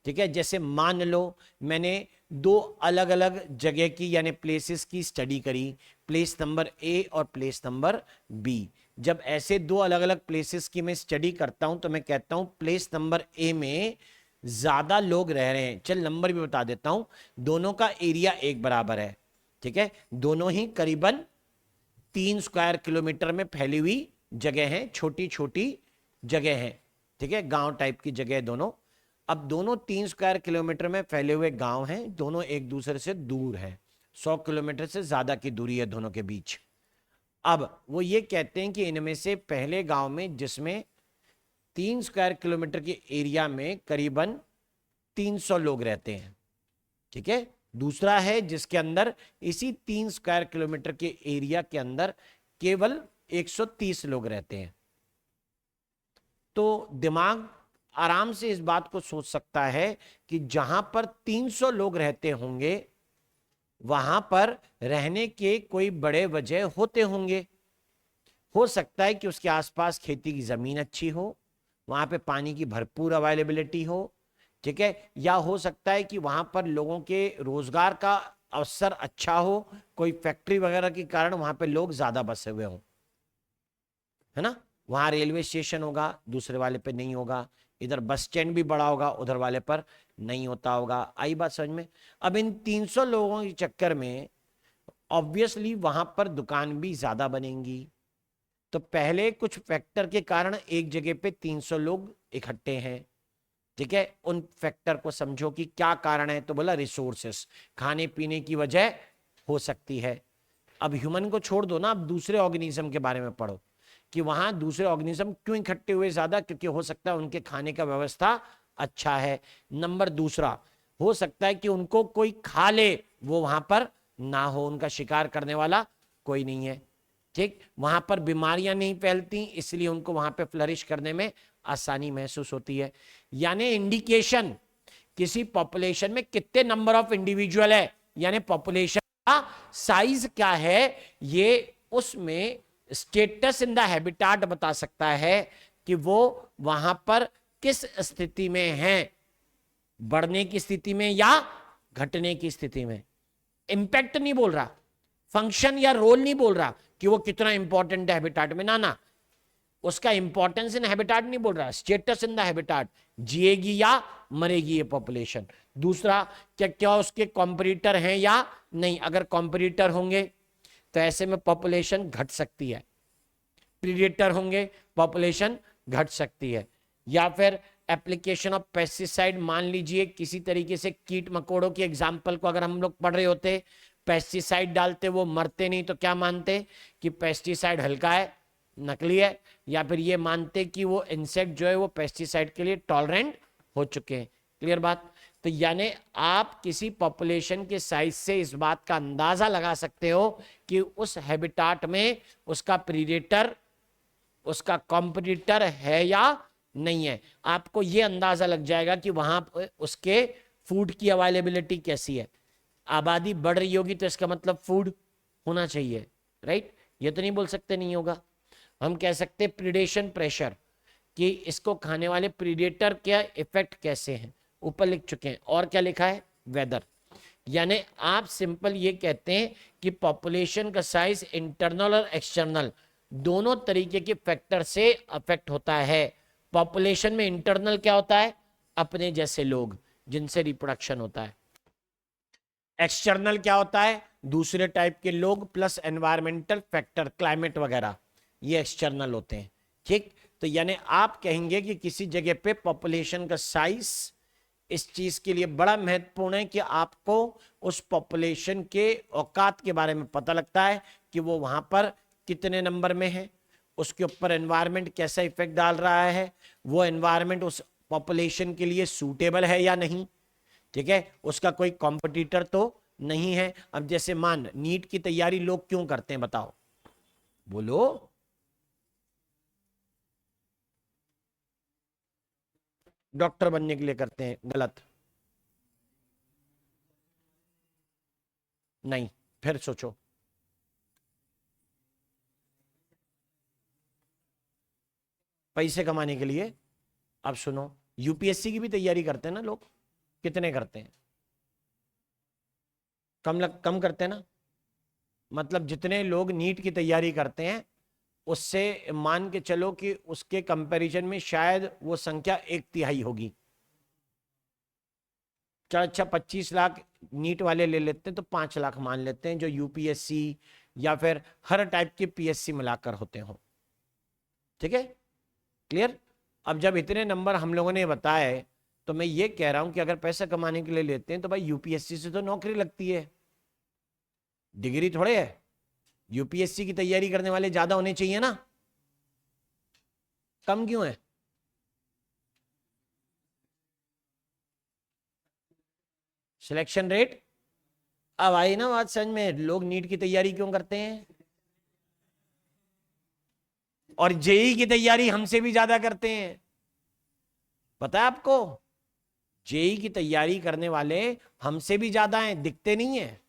ठीक है, जैसे मान लो मैंने दो अलग अलग जगह की यानी प्लेसेस की स्टडी करी, प्लेस नंबर ए और प्लेस नंबर बी। जब ऐसे दो अलग अलग प्लेसेस की मैं स्टडी करता हूं तो मैं कहता हूं प्लेस नंबर ए में ज्यादा लोग रह रहे हैं। चल नंबर भी बता देता हूं, दोनों का एरिया एक बराबर है। ठीक है, दोनों ही करीबन 3 स्क्वायर किलोमीटर में फैली हुई जगह है, छोटी छोटी जगह है। ठीक है, गांव टाइप की जगह है दोनों। अब दोनों 3 स्क्वायर किलोमीटर में फैले हुए गांव हैं, दोनों एक दूसरे से दूर हैं, 100 किलोमीटर से ज्यादा की दूरी है दोनों के बीच। अब वो ये कहते हैं कि इनमें से पहले गांव में जिसमें 3 स्क्वायर किलोमीटर के एरिया में करीबन 300 लोग रहते हैं। ठीक है, दूसरा है जिसके अंदर इसी 3 स्क्वायर किलोमीटर के एरिया के अंदर केवल 130 लोग रहते हैं। तो दिमाग आराम से इस बात को सोच सकता है कि जहां पर 300 लोग रहते होंगे वहां पर रहने के कोई बड़े वजह होते होंगे। हो सकता है कि उसके आसपास खेती की जमीन अच्छी हो, वहां पे पानी की भरपूर अवेलेबिलिटी हो। ठीक है, या हो सकता है कि वहां पर लोगों के रोजगार का अवसर अच्छा हो, कोई फैक्ट्री वगैरह के कारण वहां पे लोग ज्यादा बसे हुए हों, है ना। वहां रेलवे स्टेशन होगा, दूसरे वाले पे नहीं होगा। इधर बस स्टैंड भी बड़ा होगा, उधर वाले पर नहीं होता होगा। आई बात समझ में। अब इन 300 लोगों के चक्कर में ऑब्वियसली वहां पर दुकान भी ज्यादा बनेंगी। तो पहले कुछ फैक्टर के कारण एक जगह पे 300 लोग इकट्ठे हैं। ठीक है, उन फैक्टर को समझो कि क्या कारण है। तो बोला रिसोर्सेस, खाने पीने की वजह हो सकती है। अब ह्यूमन को छोड़ दो ना, अब दूसरे ऑर्गेनिज्म के बारे में पढ़ो कि वहां दूसरे ऑर्गेनिज्म क्यों इकट्ठे हुए ज्यादा, क्योंकि हो सकता है उनके खाने का व्यवस्था अच्छा है। नंबर दूसरा, हो सकता है कि उनको कोई खा ले, वो वहां पर ना हो, उनका शिकार करने वाला कोई नहीं है। ठीक, वहां पर बीमारियां नहीं फैलती, इसलिए उनको वहां पे फ्लरिश करने में आसानी महसूस होती है। यानी इंडिकेशन किसी पॉपुलेशन में कितने नंबर ऑफ इंडिविजुअल है, यानी पॉपुलेशन का साइज क्या है, ये उसमें स्टेटस इन द हैबिटाट बता सकता है कि वो वहां पर किस स्थिति में है, बढ़ने की स्थिति में या घटने की स्थिति में। इंपैक्ट नहीं बोल रहा, फंक्शन या रोल नहीं बोल रहा कि वो कितना इंपॉर्टेंट है हैबिटाट में, ना उसका इंपॉर्टेंस इन हैबिटाट नहीं बोल रहा, स्टेटस इन द हैबिटाट, जिएगी या मरेगी ये पॉपुलेशन। दूसरा, क्या क्या उसके कॉम्पिटिटर हैं या नहीं, अगर कॉम्पिटिटर होंगे तो ऐसे में पॉपुलेशन घट सकती है, प्रीडेटर होंगे पॉपुलेशन घट सकती है। या फिर एप्लीकेशन ऑफ पेस्टिसाइड, मान लीजिए किसी तरीके से कीट मकोड़ों की एग्जाम्पल को अगर हम लोग पढ़ रहे होते, पेस्टिसाइड डालते वो मरते नहीं, तो क्या मानते कि पेस्टिसाइड हल्का है, नकली है, या फिर ये मानते कि वो इंसेक्ट जो है वो पेस्टिसाइड के लिए टॉलरेंट हो चुके हैं। क्लियर बात। तो यानी आप किसी पॉपुलेशन के साइज से इस बात का अंदाजा लगा सकते हो कि उस हैबिटाट में उसका प्रीडेटर, उसका कॉम्पिटिटर है या नहीं है। आपको यह अंदाजा लग जाएगा कि वहां उसके फूड की अवेलेबिलिटी कैसी है। आबादी बढ़ रही होगी तो इसका मतलब फूड होना चाहिए, राइट। ये तो नहीं बोल सकते नहीं होगा। हम कह सकते प्रीडेशन प्रेशर, कि इसको खाने वाले प्रीडेटर के इफेक्ट कैसे हैं, ऊपर लिख चुके हैं। और क्या लिखा है, वेदर। यानी आप सिंपल ये कहते हैं कि पॉपुलेशन का साइज इंटरनल और एक्सटर्नल दोनों तरीके के फैक्टर से अफेक्ट होता है। पॉपुलेशन में इंटरनल क्या होता है, अपने जैसे लोग जिनसे रिप्रोडक्शन होता है। एक्सटर्नल क्या होता है, दूसरे टाइप के लोग प्लस एनवायरमेंटल फैक्टर, क्लाइमेट वगैरह, ये एक्सटर्नल होते हैं। ठीक, तो यानी आप कहेंगे कि किसी जगह पे पॉपुलेशन का साइज इस चीज के लिए बड़ा महत्वपूर्ण है कि आपको उस पॉपुलेशन के औकात के बारे में पता लगता है कि वो वहां पर कितने नंबर में है, उसके ऊपर एनवायरनमेंट कैसा इफेक्ट डाल रहा है, वो एनवायरनमेंट उस पॉपुलेशन के लिए सूटेबल है या नहीं। ठीक है, उसका कोई कॉम्पिटिटर तो नहीं है। अब जैसे मान नीट की तैयारी लोग क्यों करते हैं बताओ, बोलो। डॉक्टर बनने के लिए करते हैं, गलत। नहीं, फिर सोचो। पैसे कमाने के लिए। अब सुनो, यूपीएससी की भी तैयारी करते हैं ना लोग, कितने करते हैं? कम करते हैं ना। मतलब जितने लोग नीट की तैयारी करते हैं उससे मान के चलो कि उसके कंपैरिजन में शायद वो संख्या 1/3 होगी। अच्छा 25 लाख नीट वाले ले लेते हैं तो 5 लाख मान लेते हैं जो यूपीएससी या फिर हर टाइप के पीएससी मिलाकर होते हो। ठीक है, क्लियर। अब जब इतने नंबर हम लोगों ने बताए तो मैं ये कह रहा हूं कि अगर पैसा कमाने के लिए लेते हैं तो भाई यूपीएससी से तो नौकरी लगती है, डिग्री थोड़े है। यूपीएससी की तैयारी करने वाले ज्यादा होने चाहिए ना, कम क्यों है? Selection rate. अब आई ना बात समझ में, लोग नीट की तैयारी क्यों करते हैं और जेई की तैयारी हमसे भी ज्यादा करते हैं, पता है आपको? जेई की तैयारी करने वाले हमसे भी ज्यादा हैं, दिखते नहीं है।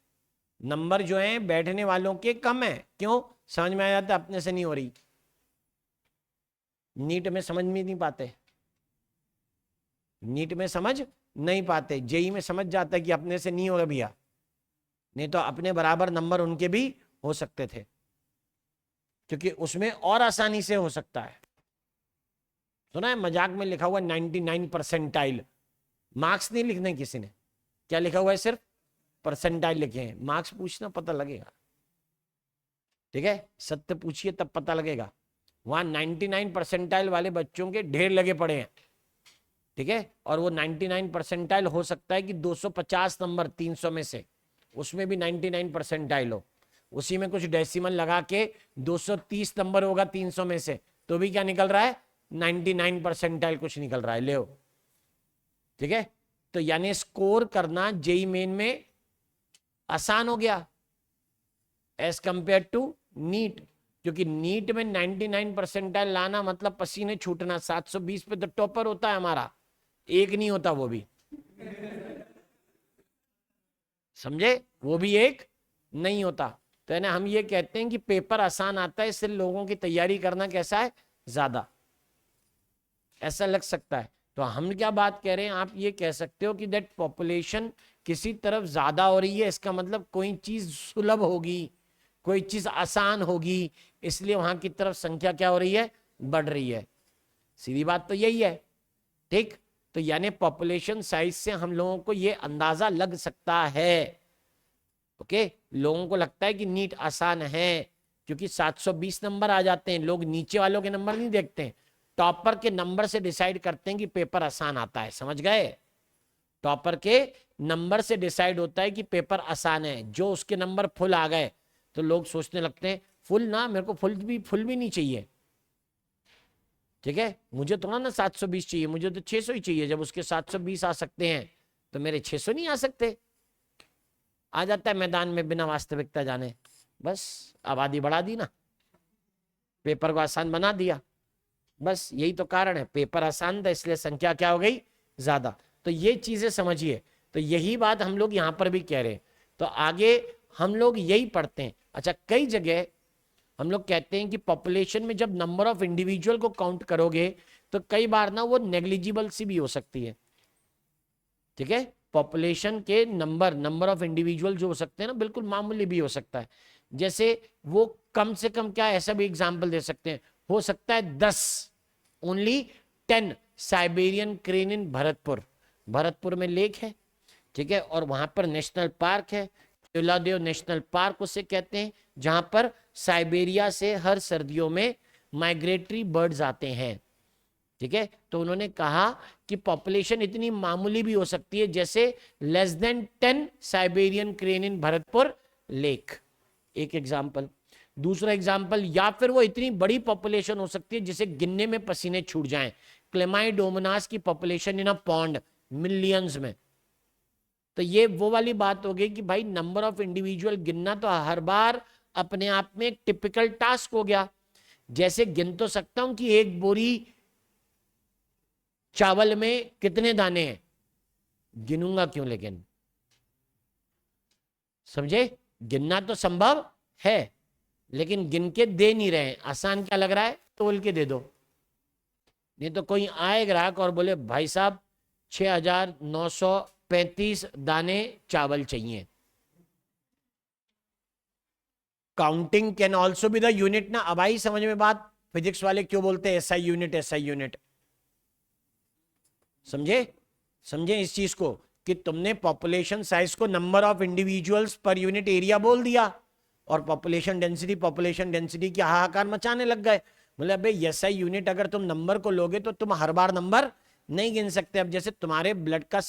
नंबर जो हैं बैठने वालों के कम है, क्यों? समझ में आ जाता है अपने से नहीं हो रही। नीट में समझ में नहीं पाते, नीट में समझ नहीं पाते, जेई में समझ जाता है कि अपने से नहीं होगा भैया, नहीं तो अपने बराबर नंबर उनके भी हो सकते थे, क्योंकि उसमें और आसानी से हो सकता है। सुना है मजाक में लिखा हुआ 99 परसेंटाइल, मार्क्स नहीं लिखने किसी ने, क्या लिखा हुआ है? सिर्फ परसेंटाइल लिखे हैं। मार्क्स पूछना पता लगेगा, ठीक है, सत्य पूछिए तब पता लगेगा। वहां 99 परसेंटाइल वाले बच्चों के ढेर लगे पड़े हैं, ठीक है, और वो 99 परसेंटाइल हो सकता है कि 250 नंबर 300 में से, उसमें भी 99 परसेंटाइल हो, उसी में कुछ डेसिमल लगा के 230 नंबर होगा 300 में से, तो भी क्या निकल रहा है? 99 परसेंटाइल कुछ निकल रहा है, ले। ठीक है, तो यानी स्कोर करना जेई मेन में आसान हो गया एज कंपेयर टू नीट, क्योंकि नीट में 99 परसेंटाइल लाना मतलब पसीने छूटना। 720 पे तो टॉपर होता है हमारा, एक नहीं होता वो भी, समझे? वो भी एक नहीं होता। तो है ना, हम ये कहते हैं कि पेपर आसान आता है, इससे लोगों की तैयारी करना कैसा है? ज्यादा, ऐसा लग सकता है। तो हम क्या बात कह रहे हैं, आप ये कह सकते हो कि दैट पॉपुलेशन किसी तरफ ज्यादा हो रही है, इसका मतलब कोई चीज सुलभ होगी, कोई चीज आसान होगी, इसलिए वहां की तरफ संख्या क्या हो रही है? बढ़ रही है। सीधी बात तो यही है, ठीक। तो यानी पॉपुलेशन साइज से हम लोगों को ये अंदाजा लग सकता है, ओके। लोगों को लगता है कि नीट आसान है क्योंकि 720 नंबर आ जाते हैं, लोग नीचे वालों के नंबर नहीं देखते हैं, टॉपर के नंबर से डिसाइड करते हैं कि पेपर आसान आता है, समझ गए? टॉपर के नंबर से डिसाइड होता है कि पेपर आसान है। जो उसके नंबर फुल आ गए तो लोग सोचने लगते हैं फुल ना, मेरे को फुल भी नहीं चाहिए, ठीक है, मुझे थोड़ा ना 720 चाहिए, मुझे तो 600 ही चाहिए। जब उसके 720 आ सकते हैं तो मेरे 600 नहीं आ सकते? आ जाता है मैदान में बिना वास्तविकता जाने, बस आबादी बढ़ा दी ना, पेपर को आसान बना दिया, बस यही तो कारण है। पेपर आसान था इसलिए संख्या क्या हो गई? ज्यादा। तो ये चीजें समझिए, तो यही बात हम लोग यहां पर भी कह रहे हैं। तो आगे हम लोग यही पढ़ते हैं। अच्छा, कई जगह हम लोग कहते हैं कि पॉपुलेशन में जब नंबर ऑफ इंडिविजुअल को काउंट करोगे तो कई बार ना वो नेग्लिजिबल सी भी हो सकती है, ठीक है। पॉपुलेशन के नंबर ऑफ इंडिविजुअल जो हो सकते हैं ना, बिल्कुल मामूली भी हो सकता है। जैसे वो कम से कम क्या, ऐसा भी एग्जाम्पल दे सकते हैं, हो सकता है 10, ओनली 10 साइबेरियन क्रेन इन भरतपुर। भरतपुर में लेक है, ठीक है, और वहां पर नेशनल पार्क है, केवलादेव नेशनल पार्क उसे कहते हैं, जहां पर साइबेरिया से हर सर्दियों में माइग्रेटरी बर्ड्स आते हैं, ठीक है। तो उन्होंने कहा कि पॉपुलेशन इतनी मामूली भी हो सकती है, जैसे लेस देन 10 साइबेरियन क्रेन इन भरतपुर लेक, एक एग्जाम्पल। दूसरा एग्जाम्पल, या फिर वो इतनी बड़ी पॉपुलेशन हो सकती है जिसे गिनने में पसीने छूट जाएं। क्लेमाइडोमोनास की population in a pond, millions में, तो ये वो वाली बात हो गई कि भाई नंबर ऑफ इंडिविजुअल गिनना तो हर बार अपने आप में एक टिपिकल टास्क हो गया। जैसे गिन तो सकता हूं कि एक बोरी चावल में कितने दाने हैं, गिनूंगा क्यों लेकिन, समझे? गिनना तो संभव है लेकिन गिन के दे नहीं रहे हैं। आसान क्या लग रहा है, तोल के दे दो। नहीं तो कोई आए ग्राहक और बोले भाई साहब 6,935 दाने चावल चाहिए। Counting can also be the unit ना। अब आई समझ में बात, फिजिक्स वाले क्यों बोलते हैं एसआई यूनिट, एसआई यूनिट। समझे? समझे इस चीज को कि तुमने पॉपुलेशन साइज को number of individuals per unit area बोल दिया और पॉपुलेशन डेंसिटी की हाहाकार मचाने लग गए। बोले अबे एसआई यूनिट अगर तुम नंबर को लोगे तो तुम हर बार नंबर नहीं गिन सकते। अब जैसे तुम्हारे ब्लड का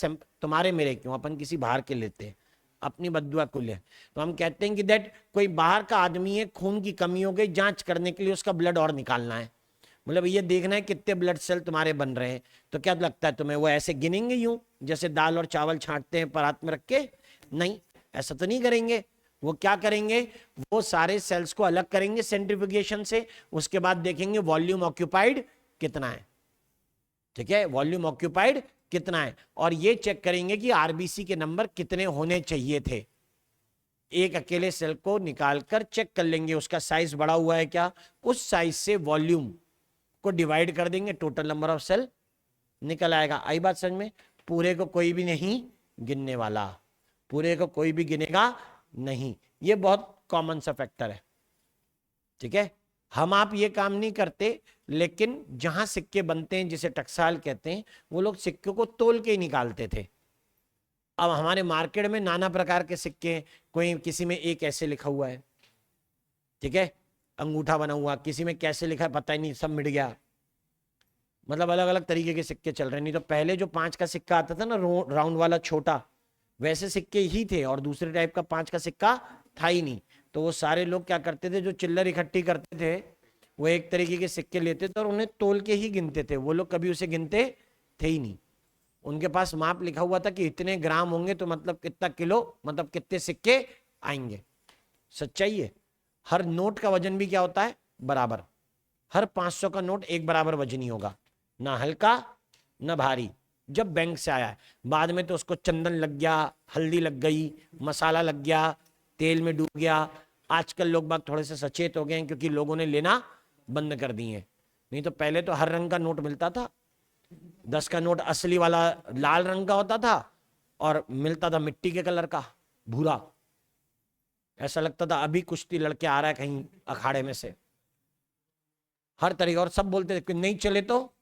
तुम्हारे मेरे क्यों, अपन किसी बाहर के लेते हैं, अपनी बद्दुआ को ले, तो हम कहते हैं कि दैट कोई बाहर का आदमी है, खून की कमी हो गई, जांच करने के लिए उसका ब्लड और निकालना है। मतलब ये देखना है कितने ब्लड सेल तुम्हारे बन रहे हैं। तो क्या लगता है तुम्हें वो ऐसे गिनेंगे यूं जैसे दाल और चावल छांटते हैं परात में रख के? नहीं, ऐसा तो नहीं करेंगे। वो क्या करेंगे, वो सारे सेल्स को अलग करेंगे सेंट्रीफ्यूगेशन से, उसके बाद देखेंगे वॉल्यूम ऑक्यूपाइड कितना है। ठीक है, वॉल्यूम ऑक्यूपाइड कितना है, और ये चेक करेंगे कि आरबीसी के नंबर कितने होने चाहिए थे। एक अकेले सेल को निकालकर चेक कर लेंगे उसका साइज बड़ा हुआ है क्या, उस साइज से वॉल्यूम को डिवाइड कर देंगे, टोटल नंबर ऑफ सेल निकल आएगा। आई बात समझ में? पूरे को कोई भी नहीं गिनने वाला, पूरे को कोई भी गिनेगा नहीं। ये बहुत कॉमन सा फैक्टर है। ठीक है, हम आप ये काम नहीं करते, लेकिन जहां सिक्के बनते हैं जिसे टकसाल कहते हैं, वो लोग सिक्के को तोल के ही निकालते थे। अब हमारे मार्केट में नाना प्रकार के सिक्के, कोई किसी में एक ऐसे लिखा हुआ है, ठीक है, अंगूठा बना हुआ, किसी में कैसे लिखा है पता ही नहीं, सब मिट गया। मतलब अलग अलग तरीके के सिक्के चल रहे हैं। नहीं तो पहले जो 5 का सिक्का आता था ना, राउंड वाला छोटा, वैसे सिक्के ही थे और दूसरे टाइप का 5 का सिक्का था ही नहीं। तो वो सारे लोग क्या करते थे, जो चिल्लर इकट्ठी करते थे, वो एक तरीके के सिक्के लेते थे और उन्हें तोल के ही गिनते थे। वो लोग कभी उसे गिनते थे ही नहीं। उनके पास माप लिखा हुआ था कि इतने ग्राम होंगे तो मतलब कितना किलो, मतलब कितने सिक्के आएंगे। सच्चाई है, हर नोट का वजन भी क्या होता है, बराबर। हर 500 का नोट एक बराबर वजनी होगा, ना हल्का ना भारी। जब बैंक से आया है, बाद में तो उसको चंदन लग गया, हल्दी लग गई, मसाला लग गया, तेल में डूब गया। आजकल लोग बाग थोड़े से सचेत हो गए हैं क्योंकि लोगों ने लेना बंद कर दिए हैं। नहीं तो पहले तो हर रंग का नोट मिलता था। 10 का नोट असली वाला लाल रंग का होता था और मिलता था मिट्टी के कलर का, भूरा। ऐसा लगता था अभी कुश्ती लड़के आ रहा है कहीं अखाड़े में से, हर तरीके। और सब बोलते थे कि नहीं चले तो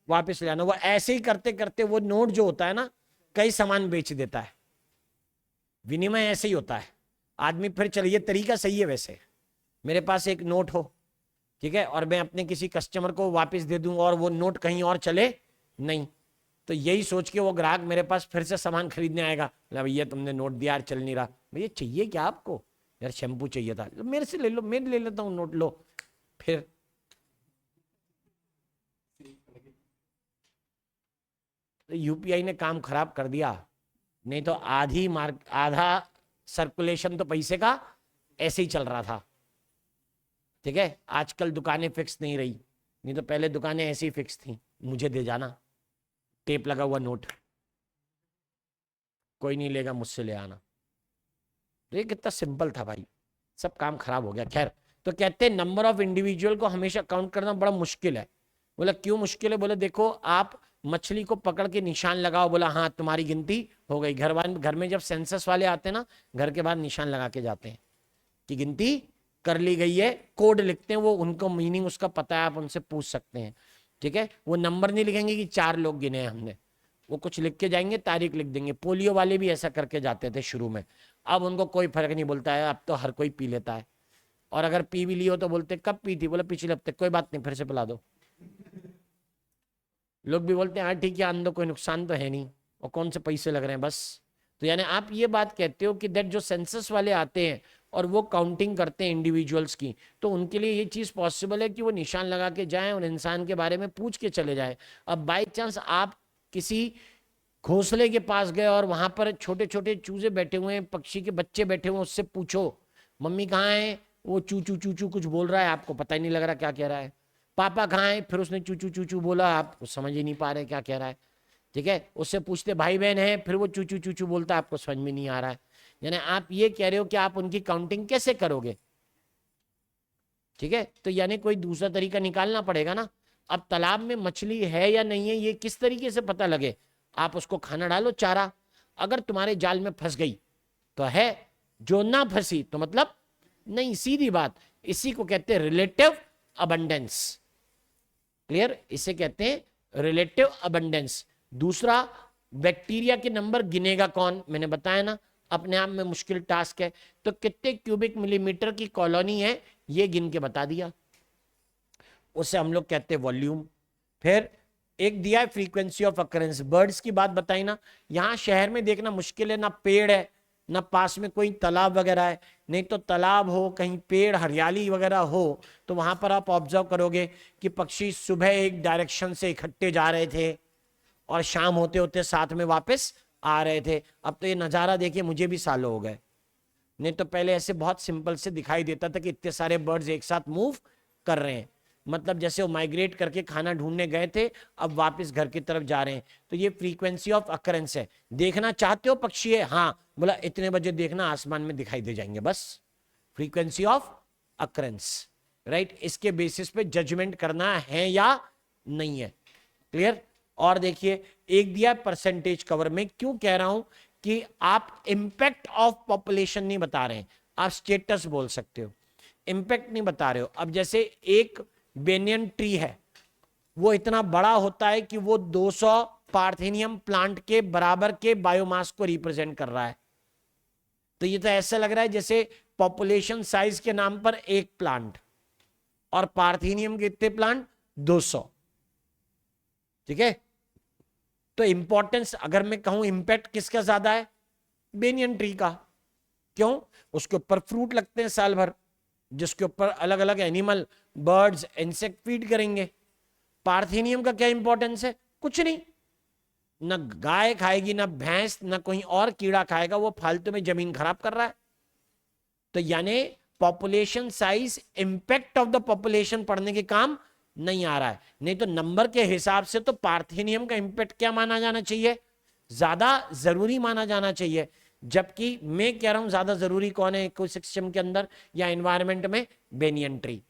वापस ले आना। वो ऐसे ही करते करते वो नोट जो होता है ना, कई सामान बेच देता है। विनिमय ऐसे ही होता है। आदमी फिर चलिए, तरीका सही है वैसे, मेरे पास एक नोट हो, ठीक है, और मैं अपने किसी कस्टमर को वापस दे दूं और वो नोट कहीं और चले नहीं, तो यही सोच के वो ग्राहक मेरे पास फिर से सामान खरीदने आएगा। भैया तुमने नोट दिया यार, चल नहीं रहा। भैया चाहिए क्या आपको? यार शैम्पू चाहिए था, मेरे से ले लो, मैं ले लेता हूँ नोट, लो। फिर तो यूपीआई ने काम खराब कर दिया। नहीं तो आधा सर्कुलेशन तो पैसे का ऐसे ही चल रहा था। ठीक है, आजकल दुकानें फिक्स नहीं रही, नहीं तो पहले दुकानें ऐसी ही फिक्स थी, मुझे दे जाना, टेप लगा हुआ नोट, कोई नहीं लेगा मुझसे ले आना। तो ये कितना सिंपल था भाई, सब काम खराब हो गया। खैर, तो कहते हैं नंबर ऑफ इंडिविजुअल को हमेशा काउंट करना बड़ा मुश्किल है। बोला क्यों मुश्किल है? बोले देखो, आप मछली को पकड़ के निशान लगाओ, बोला हाँ तुम्हारी गिनती हो गई। घर में जब सेंसस वाले आते हैं ना, घर के बाहर निशान लगा के जाते हैं कि गिनती कर ली गई है, कोड लिखते हैं, वो उनको मीनिंग उसका पता है, आप उनसे पूछ सकते हैं। ठीक है, वो नंबर नहीं लिखेंगे कि 4 लोग गिने हैं हमने, वो कुछ लिख के जाएंगे, तारीख लिख देंगे। पोलियो वाले भी ऐसा करके जाते थे शुरू में, अब उनको कोई फर्क नहीं बोलता है, अब तो हर कोई पी लेता है। और अगर पी भी लियो तो बोलते कब पी थी? बोले पिछले हफ्ते। कोई बात नहीं, फिर से पिला दो। लोग भी बोलते हैं हाँ ठीक है, आंदो, कोई नुकसान तो है नहीं, और कौन से पैसे लग रहे हैं बस। तो यानी आप ये बात कहते हो कि दैट जो सेंसस वाले आते हैं और वो काउंटिंग करते हैं इंडिविजुअल्स की, तो उनके लिए ये चीज पॉसिबल है कि वो निशान लगा के जाएं और इंसान के बारे में पूछ के चले जाएं। अब बाई चांस आप किसी घोंसले के पास गए और वहां पर छोटे छोटे चूजे बैठे हुए हैं, पक्षी के बच्चे बैठे हुए हैं, उससे पूछो मम्मी कहाँ है, वो चू चू चू चू कुछ बोल रहा है, आपको पता ही नहीं लग रहा क्या कह रहा है। पापा कहाँ है, फिर उसने चू चू चू चू बोला, आप समझ ही नहीं पा रहे क्या कह रहा है। ठीक है, उससे पूछते भाई बहन है, फिर वो चू चू चू चू बोलता है, आपको समझ में नहीं आ रहा है। यानी आप ये कह रहे हो कि आप उनकी काउंटिंग कैसे करोगे। ठीक है, तो यानी कोई दूसरा तरीका निकालना पड़ेगा ना। अब तालाब में मछली है या नहीं है ये किस तरीके से पता लगे। आप उसको खाना डालो चारा, अगर तुम्हारे जाल में फंस गई तो है, जो ना फंसी तो मतलब नहीं, सीधी बात। इसी को कहते हैं रिलेटिव अबंडेंस। क्लियर, इसे कहते हैं रिलेटिव अबंडेंस। दूसरा, बैक्टीरिया के नंबर गिनेगा कौन, मैंने बताया ना, अपने आप में मुश्किल टास्क है। तो कितने क्यूबिक मिलीमीटर की कॉलोनी है ये गिन के बता दिया, उसे हम लोग कहते हैं वॉल्यूम। फिर एक दिया है फ्रीक्वेंसी ऑफ अकरेंस, बर्ड्स की बात बताई ना। यहां शहर में देखना मुश्किल है, ना पेड़ है ना पास में कोई तालाब वगैरह है। नहीं तो तालाब हो, कहीं पेड़ हरियाली वगैरह हो, तो वहां पर आप ऑब्जर्व करोगे कि पक्षी सुबह एक डायरेक्शन से इकट्ठे जा रहे थे और शाम होते होते साथ में वापस आ रहे थे। अब तो ये नज़ारा देखिए मुझे भी सालों हो गए, नहीं तो पहले ऐसे बहुत सिंपल से दिखाई देता था कि इतने सारे बर्ड्स एक साथ मूव कर रहे हैं, मतलब जैसे वो माइग्रेट करके खाना ढूंढने गए थे, अब वापस घर की तरफ जा रहे हैं। तो ये फ्रीक्वेंसी ऑफ अकरेंस है। देखना चाहते हो पक्षी है, हाँ, बोला इतने बजे देखना आसमान में दिखाई दे जाएंगे, बस फ्रीक्वेंसी ऑफ अकरेंस, राइट। इसके बेसिस पे जजमेंट करना है या नहीं है। क्लियर। और देखिए एक दिया परसेंटेज कवर, में क्यों कह रहा हूं कि आप इंपैक्ट ऑफ पॉपुलेशन नहीं बता रहे हैं, आप स्टेटस बोल सकते हो, इंपैक्ट नहीं बता रहे हो। अब जैसे एक बेनियन ट्री है, वो इतना बड़ा होता है कि वो 200 पार्थेनियम प्लांट के बराबर के बायोमास को रिप्रेजेंट कर रहा है। तो ये तो ऐसा लग रहा है जैसे पॉपुलेशन साइज के नाम पर एक प्लांट, और पार्थेनियम के इतने प्लांट 200। ठीक है, तो इंपॉर्टेंस अगर मैं कहूं इंपैक्ट किसका ज्यादा है, बेनियन ट्री का। क्यों, उसके ऊपर फ्रूट लगते हैं साल भर, जिसके ऊपर अलग अलग एनिमल, बर्ड्स, इंसेक्ट फीड करेंगे। पार्थेनियम का क्या इंपॉर्टेंस है, कुछ नहीं, न गाय खाएगी, न भैंस, न कोई और कीड़ा खाएगा, वो फालतू में जमीन खराब कर रहा है। तो यानी population size impact of the population पढ़ने के काम नहीं आ रहा है। नहीं तो नंबर के हिसाब से तो पार्थेनियम का इंपैक्ट क्या माना जाना चाहिए, ज्यादा जरूरी माना जाना चाहिए। जबकि मैं कह रहा हूं ज्यादा जरूरी कौन है इकोसिस्टम के अंदर या एनवायरनमेंट में, बेनियन ट्री।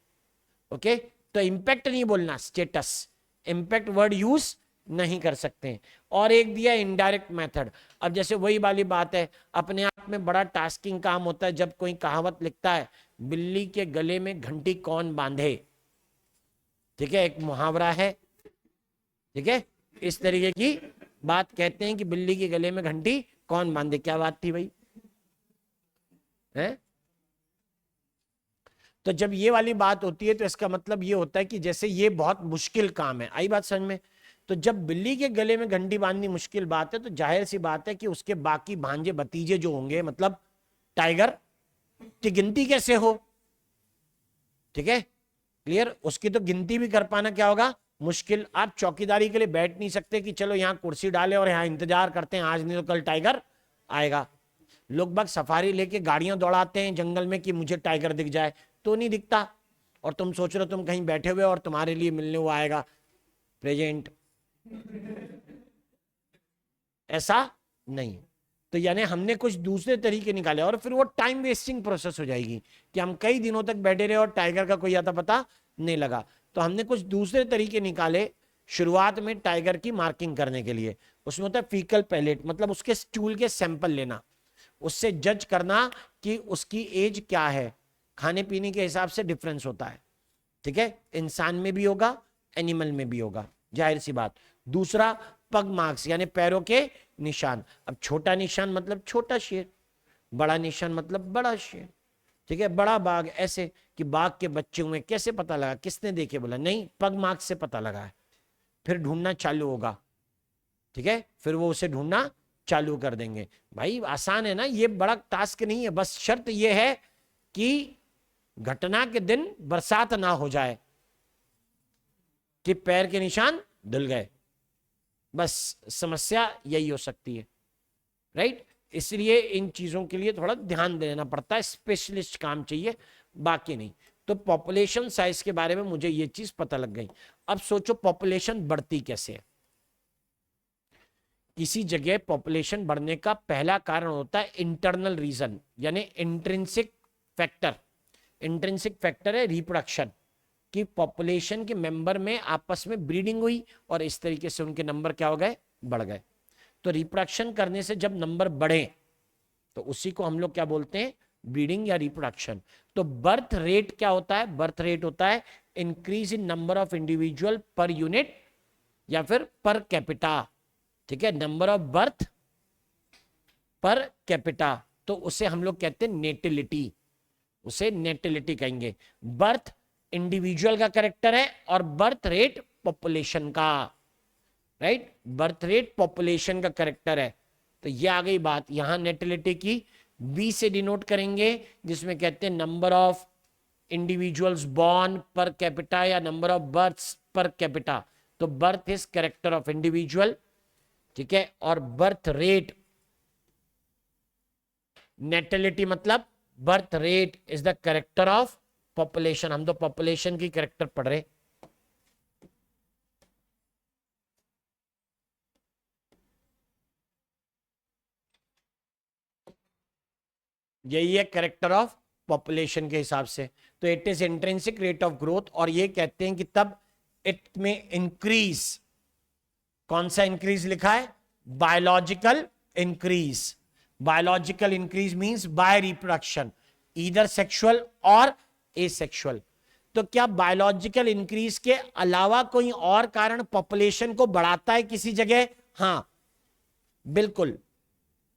ओके, तो इंपैक्ट नहीं बोलना, स्टेटस, इंपैक्ट वर्ड यूज नहीं कर सकते हैं। और एक दिया इनडायरेक्ट मेथड। अब जैसे वही वाली बात है, अपने आप में बड़ा टास्किंग काम होता है जब कोई कहावत लिखता है, बिल्ली के गले में घंटी कौन बांधे। ठीक है, एक मुहावरा है, ठीक है, इस तरीके की बात कहते हैं कि बिल्ली के गले में घंटी कौन बांधे। क्या बात थी भाई, है? तो जब ये वाली बात होती है तो इसका मतलब ये होता है कि जैसे ये बहुत मुश्किल काम है, आई बात समझ में। तो जब बिल्ली के गले में घंटी बांधनी मुश्किल बात है, तो जाहिर सी बात है कि उसके बाकी भांजे भतीजे जो होंगे, मतलब टाइगर की गिनती कैसे हो। ठीक है, क्लियर, उसकी तो गिनती भी कर पाना क्या होगा, मुश्किल। आप चौकीदारी के लिए बैठ नहीं सकते कि चलो यहां कुर्सी डाले और यहां इंतजार करते हैं, आज नहीं तो कल टाइगर आएगा। लोग बाग सफारी लेके गाड़ियां दौड़ाते हैं जंगल में कि मुझे टाइगर दिख जाए, तो नहीं दिखता। और तुम सोच रहे हो तुम कहीं बैठे हुए और तुम्हारे लिए मिलने वो आएगा, प्रेजेंट, ऐसा नहीं। तो यानी हमने कुछ दूसरे तरीके निकाले, और फिर वो टाइम वेस्टिंग प्रोसेस हो जाएगी कि हम कई दिनों तक बैठे रहे और टाइगर का कोई आता पता नहीं लगा। तो हमने कुछ दूसरे तरीके निकाले शुरुआत में टाइगर की मार्किंग करने के लिए। उसमें होता है फीकल पैलेट, मतलब उसके स्टूल के सैंपल लेना, उससे जज करना कि उसकी एज क्या है। खाने पीने के हिसाब से डिफरेंस होता है, ठीक है, इंसान में भी होगा, एनिमल में भी होगा, जाहिर सी बात। दूसरा पग मार्क्स, यानी पैरों के निशान। अब छोटा निशान मतलब छोटा शेर, बड़ा निशान मतलब बड़ा शेर। ठीक है, बड़ा बाघ, ऐसे कि बाघ के बच्चे हुए, कैसे पता लगा, किसने देखे, बोला नहीं पग मार्क्स से पता लगा है। फिर ढूंढना चालू होगा, ठीक है, फिर वो उसे ढूंढना चालू कर देंगे। भाई आसान है ना, ये बड़ा टास्क नहीं है, बस शर्त ये है कि घटना के दिन बरसात ना हो जाए कि पैर के निशान धुल गए। बस समस्या यही हो सकती है, राइट। इसलिए इन चीजों के लिए थोड़ा ध्यान देना पड़ता है, स्पेशलिस्ट काम चाहिए, बाकी नहीं। तो पॉपुलेशन साइज के बारे में मुझे ये चीज पता लग गई। अब सोचो पॉपुलेशन बढ़ती कैसे है। किसी जगह पॉपुलेशन बढ़ने का पहला कारण होता है इंटरनल रीजन, यानी इंट्रिंसिक फैक्टर। इंट्रिंसिक फैक्टर है रिप्रोडक्शन, कि पॉपुलेशन के मेंबर में आपस में ब्रीडिंग हुई और इस तरीके से उनके नंबर क्या हो गए, बढ़ गए। तो रिप्रोडक्शन करने से जब नंबर बढ़े तो उसी को हम लोग क्या बोलते हैं, ब्रीडिंग या रिप्रोडक्शन। तो बर्थ रेट क्या होता है, बर्थ रेट होता है increase in number of individual per unit या फिर पर कैपिटा, ठीक है, नंबर ऑफ बर्थ पर कैपिटा। तो उसे हम लोग कहते हैं नेटिलिटी, उसे नेटिलिटी कहेंगे। बर्थ इंडिविजुअल का करेक्टर है और बर्थ रेट पॉपुलेशन का, राइट, बर्थ रेट पॉपुलेशन का करेक्टर है। तो ये आ गई बात। यहां नेटिलिटी की बी से डिनोट करेंगे, जिसमें कहते हैं number of individuals born per capita या number of births per capita. तो birth is character of individual, ठीक है, और बर्थ रेट, नेटिलिटी मतलब birth rate is the character of population. हम तो पॉपुलेशन की करेक्टर पढ़ रहे। यही है करेक्टर ऑफ पॉपुलेशन के हिसाब से। तो it is intrinsic rate of growth, और ये कहते हैं कि तब इट में इंक्रीज, कौन सा इंक्रीज लिखा है, biological increase. Biological increase means by reproduction, either sexual और एसेक्सुअल। तो क्या बायोलॉजिकल इंक्रीज के अलावा कोई और कारण पॉपुलेशन को बढ़ाता है किसी जगह? हाँ बिल्कुल।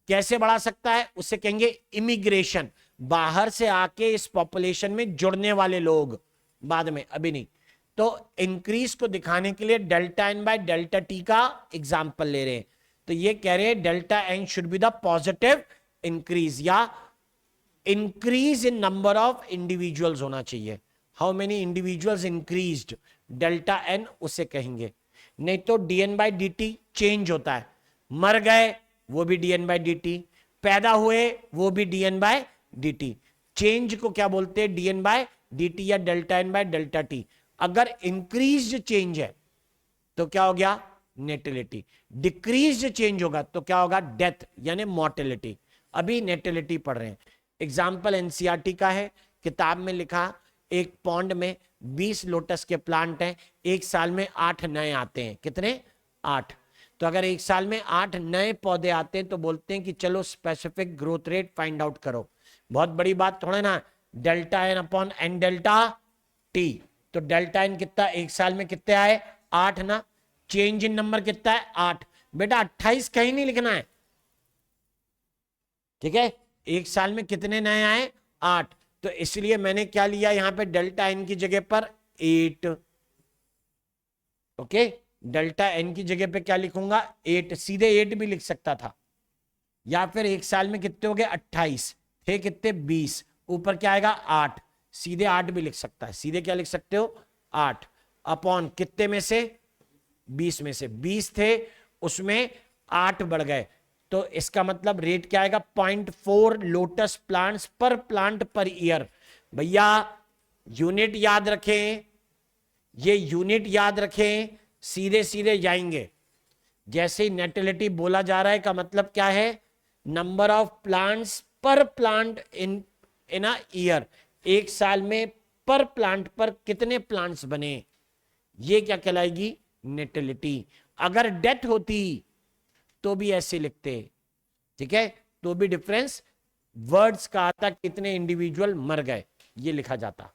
कैसे बढ़ा सकता है, उसे कहेंगे इमिग्रेशन, बाहर से आके इस पॉपुलेशन में जुड़ने वाले लोग, बाद में, अभी नहीं। तो इंक्रीज को दिखाने के लिए delta N by delta T का एग्जांपल ले रहे हैं। तो ये कह रहे हैं delta N should be the positive increase, या increase in number of individuals होना चाहिए। How many individuals increased, delta N उसे कहेंगे। नहीं तो DN by D T change होता है, मर गए वो भी डीएन बाई डी टी, पैदा हुए वो भी DN by D T. Change को क्या बोलते हैं, डीएन बाय डी टी या delta N by delta T. अगर इंक्रीज चेंज है तो क्या हो गया, नेटिलिटी। डिक्रीज चेंज होगा तो क्या होगा, डेथ यानी मॉर्टेलिटी। अभी नेटिलिटी पढ़ रहे हैं। एग्जाम्पल एनसीईआरटी का है, किताब में लिखा, एक पॉन्ड में 20 लोटस के प्लांट हैं, एक साल में 8 नए आते हैं। कितने, 8। तो अगर एक साल में 8 नए पौधे आते हैं तो बोलते हैं कि चलो specific growth rate find out करो। बहुत बड़ी बात थोड़ा ना, delta N upon N delta T. तो डेल्टा एन कितना, एक साल में कितने आए, 8 ना। चेंज इन नंबर कितना है, 8। बेटा 28 कहीं नहीं लिखना है, ठीक है। एक साल में कितने नए आए, 8। तो इसलिए मैंने क्या लिया यहां पे, डेल्टा एन की जगह पर 8। ओके, डेल्टा एन की जगह पे क्या लिखूंगा, 8। सीधे 8 भी लिख सकता था, या फिर एक साल में कितने हो गए, 28 थे, कितने, 20, ऊपर क्या आएगा, 8। सीधे 8 भी लिख सकता है, सीधे क्या लिख सकते हो, 8 अपॉन कितने में से, 20 में से। 20 थे, उसमें 8 बढ़ गए, तो इसका मतलब रेट क्या आएगा, 0.4 लोटस प्लांट्स पर प्लांट पर ईयर। भैया यूनिट याद रखें, ये यूनिट याद रखें, सीधे सीधे जाएंगे। जैसे ही नेटिलिटी बोला जा रहा है का मतलब क्या है, नंबर ऑफ प्लांट्स पर plant in in a year. एक साल में पर प्लांट पर कितने प्लांट्स बने, ये क्या कहलाएगी, नेटिलिटी। अगर डेथ होती तो भी ऐसे लिखते, ठीक है, तो भी डिफरेंस वर्ड्स का आता, कितने इंडिविजुअल मर गए, ये लिखा जाता।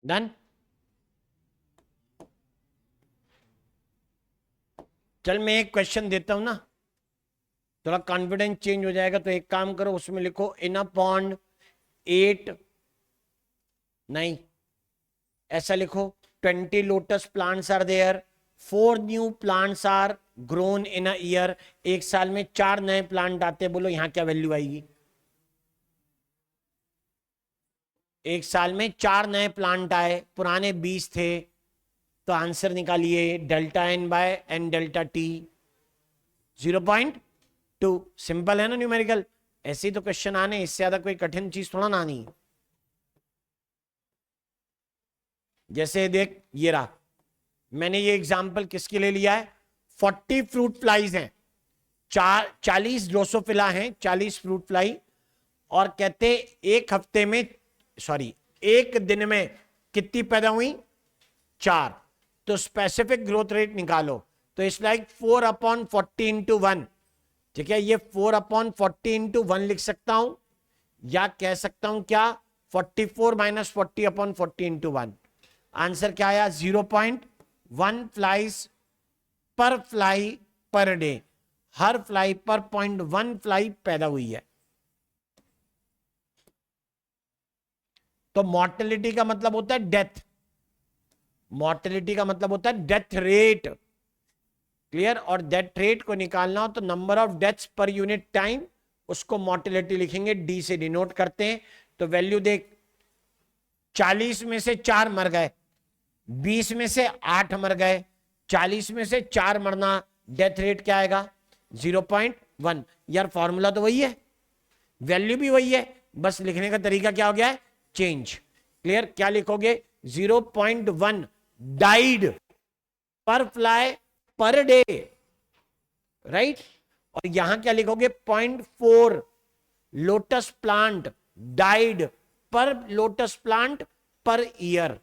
डन। चल मैं एक क्वेश्चन देता हूं ना, थोड़ा कॉन्फिडेंस चेंज हो जाएगा। तो एक काम करो, उसमें लिखो इन अ पॉन्ड 8, नहीं ऐसा लिखो, 20 lotus plants are there, 4 new plants are grown in a year. एक साल में 4 नए प्लांट आते, बोलो यहां क्या वैल्यू आएगी? एक साल में 4 नए प्लांट आए, पुराने 20 थे, तो आंसर निकालिए delta N by N delta T 0.2। Simple है ना न्यूमेरिकल? ऐसे ही तो क्वेश्चन आने, इससे ज्यादा कोई कठिन चीज थोड़ा ना आनी। जैसे देख ये रहा, मैंने ये एग्जाम्पल किसके लिए लिया है? 40 फ्रूट फ्लाईज हैं, 40 ड्रोसोफिला हैं, 40 फ्रूट फ्लाई, और कहते एक हफ्ते में, सॉरी एक दिन में कितनी पैदा हुई? 4। तो स्पेसिफिक ग्रोथ रेट निकालो। तो इट्स लाइक 4/40 × 1। ठीक है, ये 4/40 × 1 लिख सकता हूं, या कह सकता हूं क्या, 44 - 40/40 × 1। आंसर क्या आया? 0.1 फ्लाइज पर फ्लाई पर डे। हर फ्लाई पर 0.1 फ्लाई पैदा हुई है। तो मॉर्टेलिटी का मतलब होता है डेथ, मॉर्टेलिटी का मतलब होता है डेथ रेट। क्लियर? और डेथ रेट को निकालना हो तो number of deaths per unit time, उसको मॉर्टेलिटी लिखेंगे, डी से डिनोट करते हैं। तो वैल्यू देख, 40 में से 4 मर गए, 20 में से 8 मर गए, 40 में से 4 मरना, डेथ रेट क्या आएगा? 0.1। यार फॉर्मूला तो वही है, वैल्यू भी वही है, बस लिखने का तरीका क्या हो गया है? चेंज। क्लियर? क्या लिखोगे? 0.1 डाइड पर फ्लाई पर डे, राइट। और यहां क्या लिखोगे? 0.4 लोटस प्लांट डाइड पर लोटस प्लांट पर ईयर।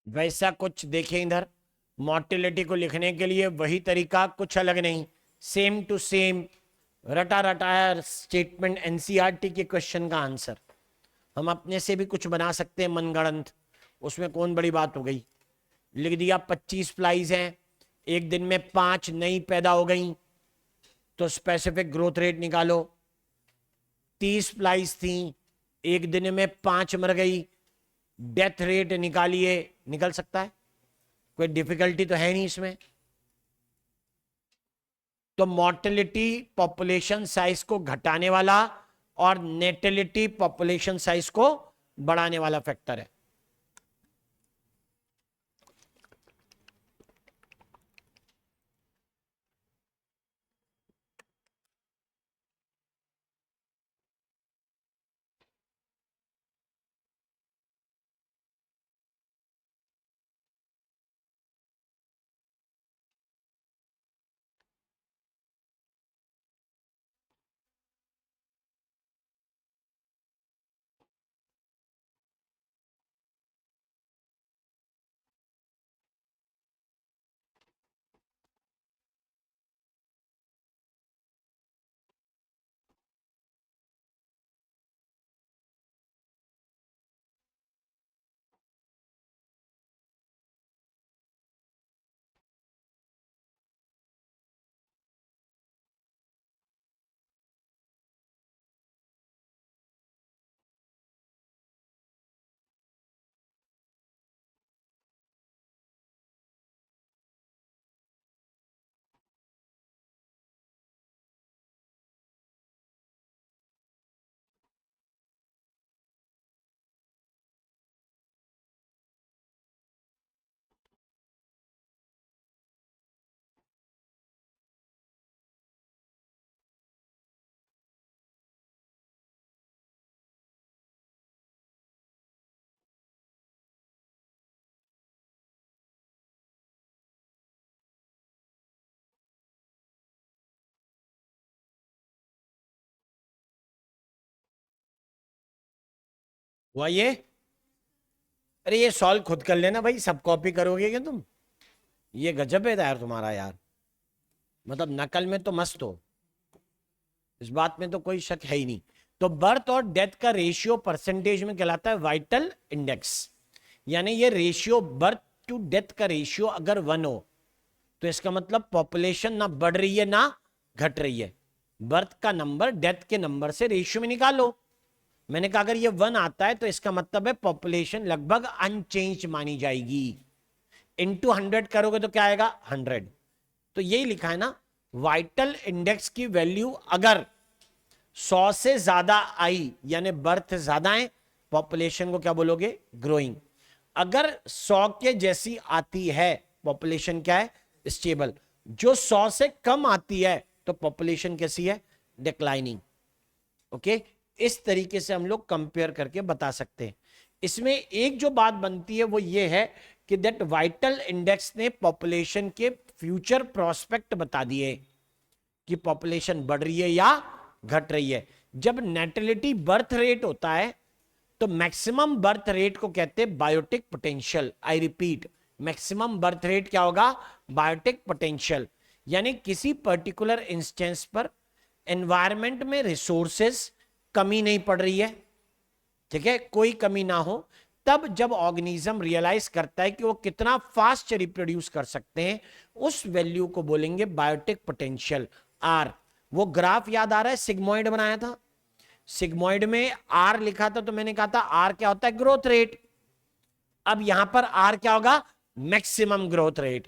वैसा कुछ देखें इधर, मोर्टेलिटी को लिखने के लिए वही तरीका, कुछ अलग नहीं, सेम टू सेम, रटा रटाया स्टेटमेंट, एनसीईआरटी के क्वेश्चन का आंसर। हम अपने से भी कुछ बना सकते हैं मनगढ़ंत, उसमें कौन बड़ी बात हो गई। लिख दिया 25 फ्लाइज हैं, एक दिन में 5 नई पैदा हो गई, तो स्पेसिफिक ग्रोथ रेट निकालो। 30 फ्लाइज थी, एक दिन में 5 मर गई, डेथ रेट निकालिए। निकल सकता है, कोई डिफिकल्टी तो है नहीं इसमें। तो मॉर्टेलिटी पॉपुलेशन साइज को घटाने वाला और नेटेलिटी पॉपुलेशन साइज को बढ़ाने वाला फैक्टर है। हुआ ये? अरे ये सॉल्व खुद कर लेना भाई, सब कॉपी करोगे क्या तुम? ये गजब है यार तुम्हारा यार, मतलब नकल में तो मस्त हो, इस बात में तो कोई शक है ही नहीं। तो बर्थ और डेथ का रेशियो परसेंटेज में कहलाता है वाइटल इंडेक्स। यानी ये रेशियो, बर्थ टू डेथ का रेशियो अगर 1 हो तो इसका मतलब पॉपुलेशन ना बढ़ रही है ना घट रही है। बर्थ का नंबर डेथ के नंबर से रेशियो में निकालो। मैंने कहा अगर ये 1 आता है तो इसका मतलब है पॉपुलेशन लगभग अनचेंज मानी जाएगी। इंटू 100 करोगे तो क्या आएगा? 100। तो यही लिखा है ना, वाइटल इंडेक्स की वैल्यू अगर 100 से ज्यादा आई यानी बर्थ ज्यादा है, पॉपुलेशन को क्या बोलोगे? ग्रोइंग। अगर 100 के जैसी आती है, पॉपुलेशन क्या है? स्टेबल। जो 100 से कम आती है तो पॉपुलेशन कैसी है? डिक्लाइनिंग। ओके, इस तरीके से हम लोग कंपेयर करके बता सकते हैं। इसमें एक जो बात बनती है वो ये है कि दैट वाइटल इंडेक्स ने पॉपुलेशन के फ्यूचर प्रोस्पेक्ट बता दिए कि पॉपुलेशन बढ़ रही है या घट रही है। जब नेटेलिटी बर्थ रेट होता है तो मैक्सिमम बर्थ रेट को कहते हैं biotic potential. I repeat, maximum birth rate क्या होगा? Biotic potential. यानी किसी पर्टिकुलर इंस्टेंस पर एनवायरमेंट में रिसोर्सेस कमी नहीं पड़ रही है, ठीक है, कोई कमी ना हो, तब जब ऑर्गेनिज्म रियलाइज करता है कि वो कितना फास्ट रिप्रोड्यूस कर सकते हैं, उस वैल्यू को बोलेंगे बायोटिक पोटेंशियल, आर। वो ग्राफ याद आ रहा है? सिग्मोइड बनाया था, सिग्मोइड में आर लिखा था, तो मैंने कहा था आर क्या होता है? Growth rate. अब यहां पर आर क्या होगा? Maximum growth rate.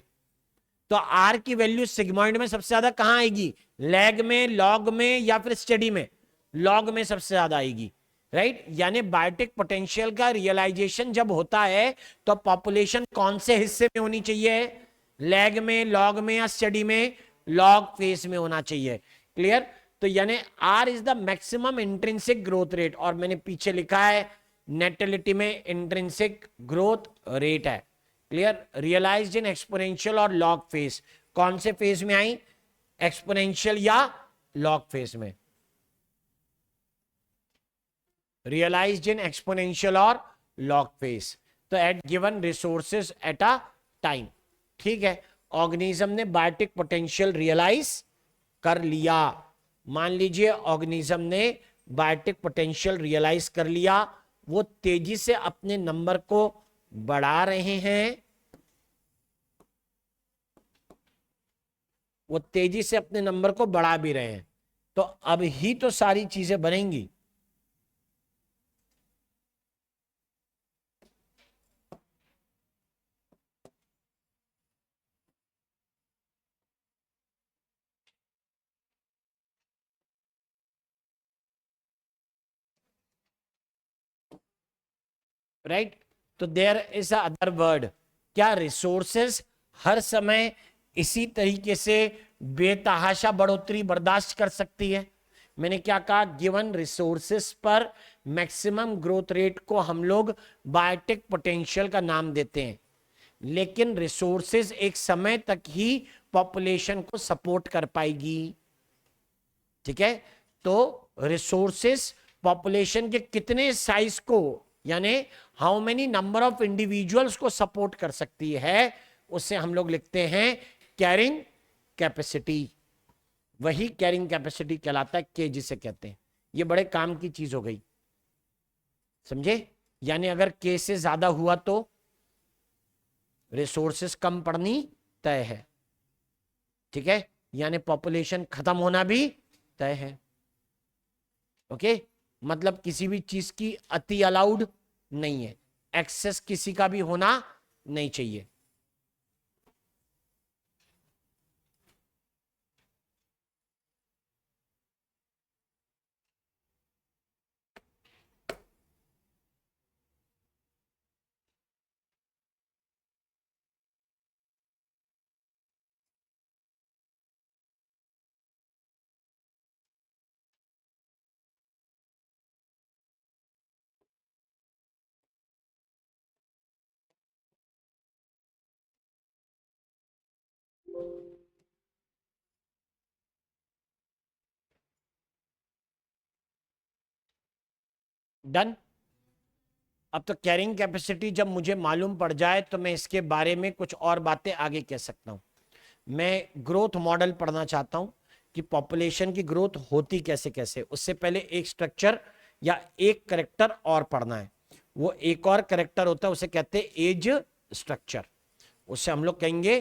तो आर की वैल्यू सिग्मोइड में सबसे ज्यादा कहां आएगी? लैग में, लॉग में, या फिर स्टडी में? लॉग में सबसे ज्यादा आएगी, राइट। यानी बायोटिक पोटेंशियल का रियलाइजेशन जब होता है तो पॉपुलेशन कौन से हिस्से में होनी चाहिए? लैग में, लॉग में, या स्टडी में? लॉग फेज में होना चाहिए। क्लियर? तो यानी R is the maximum intrinsic growth rate, और मैंने पीछे लिखा है नेटेलिटी में इंट्रिंसिक ग्रोथ रेट है। क्लियर? रियलाइज्ड इन एक्सपोनेंशियल और लॉग फेज। कौन से फेज में आई? एक्सपोनेंशियल या लॉग फेज में? रियलाइज्ड इन एक्सपोनेंशियल और लॉग फेज। तो at given resources at a time, ठीक है। ऑर्गेनिज्म ने बायोटिक पोटेंशियल रियलाइज कर लिया। मान लीजिए ऑर्गेनिज्म ने बायोटिक पोटेंशियल रियलाइज कर लिया, वो तेजी से अपने नंबर को बढ़ा रहे हैं, वो तेजी से अपने नंबर को बढ़ा भी रहे हैं, तो अब ही तो सारी चीजें बनेंगी। राइट? तो देयर इज अदर वर्ड, क्या रिसोर्सेस हर समय इसी तरीके से बेतहाशा बढ़ोतरी बर्दाश्त कर सकती है? मैंने क्या कहा? गिवन रिसोर्सेस पर मैक्सिमम ग्रोथ रेट को हम लोग बायोटिक पोटेंशियल का नाम देते हैं, लेकिन रिसोर्सेज एक समय तक ही पॉपुलेशन को सपोर्ट कर पाएगी, ठीक है। तो रिसोर्सेस पॉपुलेशन के कितने साइज को, यानी how many number of individuals को सपोर्ट कर सकती है, उसे हम लोग लिखते हैं कैरिंग कैपेसिटी। वही कैरिंग कैपेसिटी कहलाता है, के जिसे कहते हैं। ये बड़े काम की चीज हो गई, समझे? यानी अगर के से ज्यादा हुआ तो रिसोर्सेस कम पड़नी तय है, ठीक है। यानी पॉपुलेशन खत्म होना भी तय है। ओके, मतलब किसी भी चीज की अति अलाउड नहीं है, एक्सेस किसी का भी होना नहीं चाहिए। डन? अब तो कैरिंग कैपेसिटी जब मुझे मालूम पड़ जाए तो मैं इसके बारे में कुछ और बातें आगे कह सकता हूं। मैं ग्रोथ मॉडल पढ़ना चाहता हूं कि पॉपुलेशन की ग्रोथ होती कैसे कैसे। उससे पहले एक स्ट्रक्चर या एक करेक्टर और पढ़ना है। वो एक और करेक्टर होता है, उसे कहते हैं एज स्ट्रक्चर। उसे हम लोग कहेंगे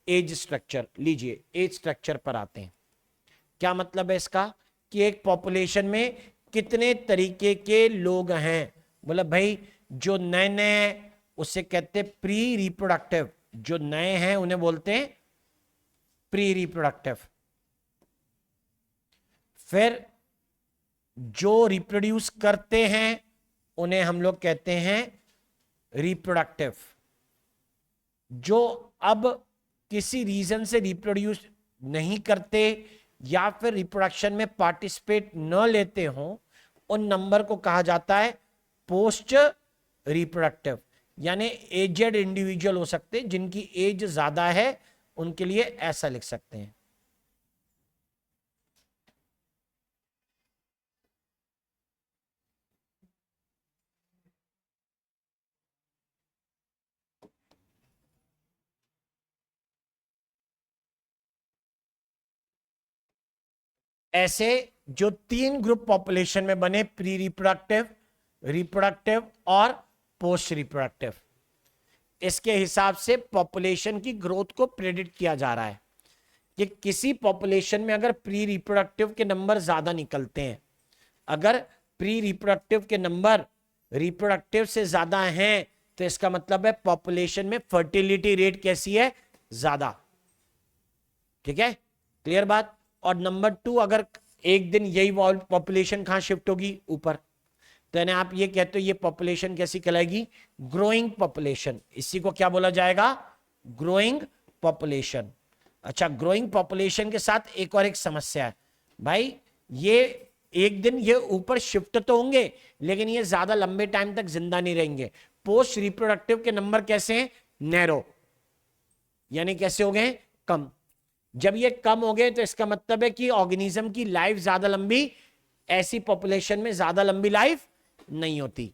एज स्ट्रक्चर। लीजिए एज स्ट्रक्चर पर आते हैं। क्या मतलब है इसका कि एक पॉपुलेशन में कितने तरीके के लोग हैं। बोला भाई जो नए नए, उसे कहते हैं प्री रिप्रोडक्टिव। जो नए हैं उन्हें बोलते हैं प्री रिप्रोडक्टिव। फिर जो रिप्रोड्यूस करते हैं उन्हें हम लोग कहते हैं रिप्रोडक्टिव। जो अब किसी रीजन से रिप्रोड्यूस नहीं करते या फिर रिप्रोडक्शन में पार्टिसिपेट न लेते हो, उन नंबर को कहा जाता है पोस्ट रिप्रोडक्टिव। यानी एजेड इंडिविजुअल हो सकते हैं, जिनकी एज ज्यादा है, उनके लिए ऐसा लिख सकते हैं। ऐसे जो तीन ग्रुप पॉपुलेशन में बने, प्री रिप्रोडक्टिव, रिप्रोडक्टिव और पोस्ट रिप्रोडक्टिव, इसके हिसाब से पॉपुलेशन की ग्रोथ को प्रेडिक्ट किया जा रहा है कि किसी पॉपुलेशन में अगर प्री रिप्रोडक्टिव के नंबर ज्यादा निकलते हैं, अगर प्री रिप्रोडक्टिव के नंबर रिप्रोडक्टिव से ज्यादा हैं, तो इसका मतलब है पॉपुलेशन में फर्टिलिटी रेट कैसी है, ज्यादा। ठीक है, क्लियर बात। और नंबर 2, अगर एक दिन यही पॉपुलेशन कहां शिफ्ट होगी, ऊपर, तो यानी आप ये कहते हो ये पॉपुलेशन कैसी कहलाएगी, ग्रोइंग पॉपुलेशन। इसी को क्या बोला जाएगा, ग्रोइंग पॉपुलेशन। अच्छा, ग्रोइंग पॉपुलेशन के साथ एक और एक समस्या है भाई, ये एक दिन ये ऊपर शिफ्ट तो होंगे लेकिन ये ज्यादा लंबे टाइम तक जिंदा नहीं रहेंगे। पोस्ट रिप्रोडक्टिव के नंबर कैसे हैं, नैरो, यानी कैसे हो गए, कम। जब ये कम हो गए तो इसका मतलब है कि ऑर्गेनिज्म की लाइफ ज्यादा लंबी, ऐसी पॉपुलेशन में ज्यादा लंबी लाइफ नहीं होती,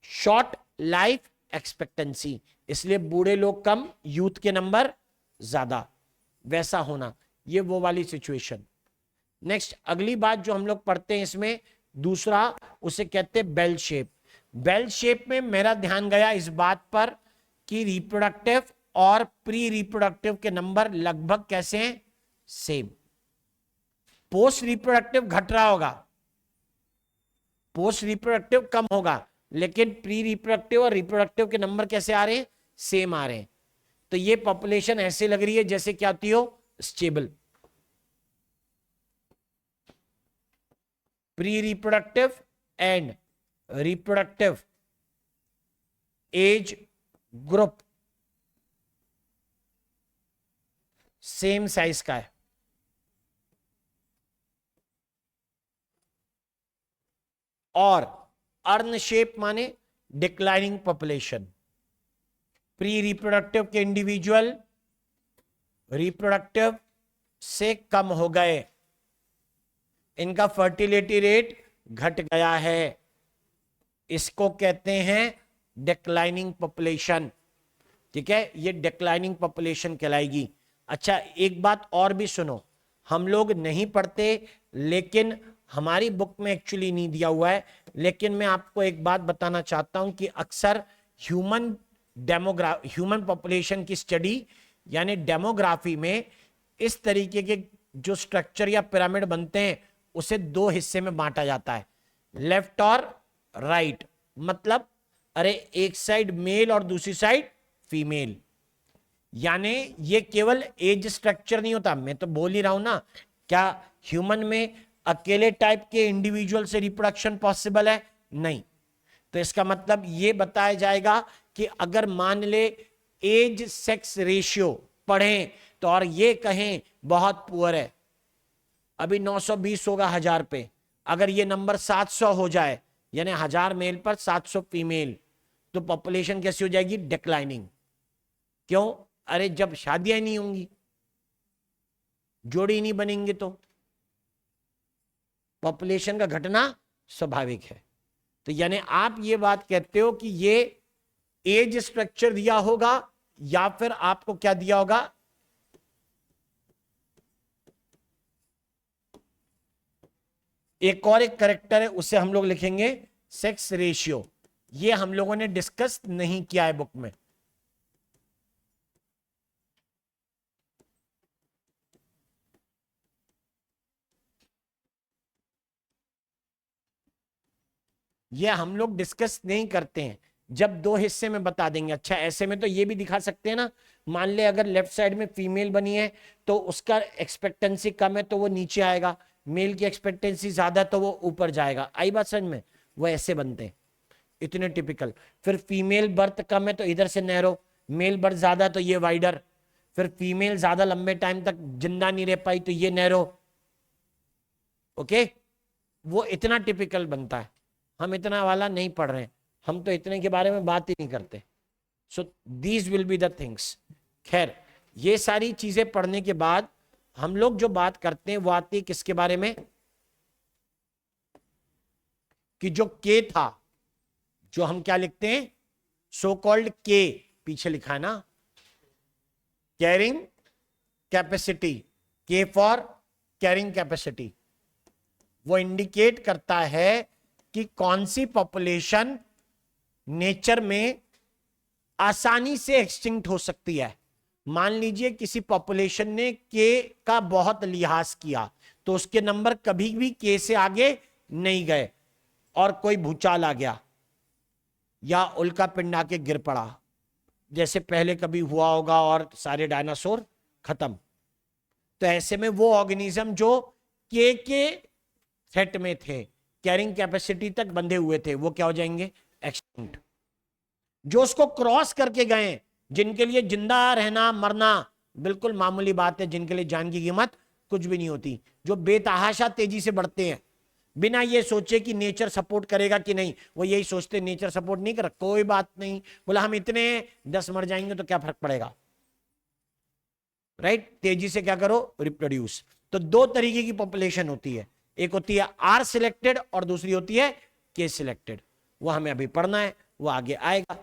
शॉर्ट लाइफ एक्सपेक्टेंसी, इसलिए बूढ़े लोग कम, यूथ के नंबर ज्यादा, वैसा होना, ये वो वाली सिचुएशन। नेक्स्ट, अगली बात जो हम लोग पढ़ते हैं इसमें, दूसरा, उसे कहते हैं बेल शेप। बेल शेप में मेरा ध्यान गया इस बात पर कि रिप्रोडक्टिव और प्री रिप्रोडक्टिव के नंबर लगभग कैसे हैं, सेम। पोस्ट रिप्रोडक्टिव घट रहा होगा, पोस्ट रिप्रोडक्टिव कम होगा, लेकिन प्री रिप्रोडक्टिव और रिप्रोडक्टिव के नंबर कैसे आ रहे हैं, सेम आ रहे हैं। तो ये पॉपुलेशन ऐसे लग रही है जैसे क्या होती हो, stable. Pre reproductive and reproductive age group same size का है। और अर्न शेप माने डिक्लाइनिंग पॉपुलेशन। प्री रिप्रोडक्टिव के इंडिविजुअल रिप्रोडक्टिव से कम हो गए, इनका फर्टिलिटी रेट घट गया है, इसको कहते हैं डिक्लाइनिंग पॉपुलेशन। ठीक है, ये डिक्लाइनिंग पॉपुलेशन कहलाएगी। अच्छा, एक बात और भी सुनो, हम लोग नहीं पढ़ते, लेकिन हमारी बुक में एक्चुअली नहीं दिया हुआ है, लेकिन मैं आपको एक बात बताना चाहता हूं कि अक्सर ह्यूमन पॉपुलेशन की स्टडी यानी डेमोग्राफी में इस तरीके के जो स्ट्रक्चर या पिरामिड बनते हैं उसे दो हिस्से में बांटा जाता है, लेफ्ट और राइट। मतलब अरे एक साइड मेल और दूसरी साइड फीमेल, यानी ये केवल एज स्ट्रक्चर नहीं होता। मैं तो बोल ही रहा हूं ना, क्या ह्यूमन में अकेले टाइप के इंडिविजुअल से रिप्रोडक्शन पॉसिबल है, नहीं। तो इसका मतलब ये बताया जाएगा कि अगर मान ले एज सेक्स रेशियो पढ़ें तो और ये कहें बहुत पुअर है, अभी 920 होगा 1000 पे, अगर ये नंबर 700 हो जाए यानी 1000 मेल पर 700 फीमेल, तो पॉपुलेशन कैसी हो जाएगी, डिक्लाइनिंग। क्यों, अरे जब शादियां नहीं होंगी, जोड़ी नहीं बनेंगे, तो पॉपुलेशन का घटना स्वाभाविक है। तो यानी आप ये बात कहते हो कि ये एज स्ट्रक्चर दिया होगा या फिर आपको क्या दिया होगा, एक और एक करेक्टर है उसे हम लोग लिखेंगे सेक्स रेशियो। ये हम लोगों ने डिस्कस नहीं किया है बुक में। ये हम लोग डिस्कस नहीं करते हैं, जब दो हिस्से में बता देंगे। अच्छा ऐसे में तो ये भी दिखा सकते हैं ना, मान ले अगर लेफ्ट साइड में फीमेल बनी है तो उसका एक्सपेक्टेंसी कम है तो वो नीचे आएगा, मेल की एक्सपेक्टेंसी ज्यादा तो वो ऊपर जाएगा। आई बात समझ में? वो ऐसे बनते हैं, इतने टिपिकल। फिर फीमेल बर्थ कम है तो इधर से नैरो, मेल बर्थ ज्यादा तो ये वाइडर, फिर फीमेल ज्यादा लंबे टाइम तक जिंदा नहीं रह पाई तो ये नैरो। ओके, वो इतना टिपिकल बनता है। हम इतना वाला नहीं पढ़ रहे हैं, हम तो इतने के बारे में बात ही नहीं करते। So these will be the things. खैर, ये सारी चीजें पढ़ने के बाद हम लोग जो बात करते हैं वो आती है किसके बारे में, कि जो के था, जो हम क्या लिखते हैं, सो कॉल्ड के, पीछे लिखा है ना, कैरिंग कैपेसिटी, के फॉर कैरिंग कैपेसिटी। वो इंडिकेट करता है कि कौन सी पॉपुलेशन नेचर में आसानी से एक्सटिंक्ट हो सकती है। मान लीजिए किसी पॉपुलेशन ने के का बहुत लिहाज किया तो उसके नंबर कभी भी के से आगे नहीं गए, और कोई भूचाल आ गया या उल्का पिंड आके गिर पड़ा, जैसे पहले कभी हुआ होगा और सारे डायनासोर खत्म, तो ऐसे में वो ऑर्गेनिज्म जो के सेट में थे, कैरिंग कैपेसिटी तक बंधे हुए थे, वो क्या हो जाएंगे, एक्सटिंक्ट। जो उसको क्रॉस करके गए, जिनके लिए जिंदा रहना मरना बिल्कुल मामूली बात है, जिनके लिए जान की कीमत कुछ भी नहीं होती, जो बेतहाशा तेजी से बढ़ते हैं बिना ये सोचे कि नेचर सपोर्ट करेगा कि नहीं, वो यही सोचते नेचर सपोर्ट नहीं कर, कोई बात नहीं, बोला हम इतने 10 मर जाएंगे तो क्या फर्क पड़ेगा, राइट। तेजी से क्या करो, रिप्रोड्यूस। तो दो तरीके की पॉपुलेशन होती है, एक होती है आर सिलेक्टेड और दूसरी होती है के सिलेक्टेड। वो हमें अभी पढ़ना है, वो आगे आएगा,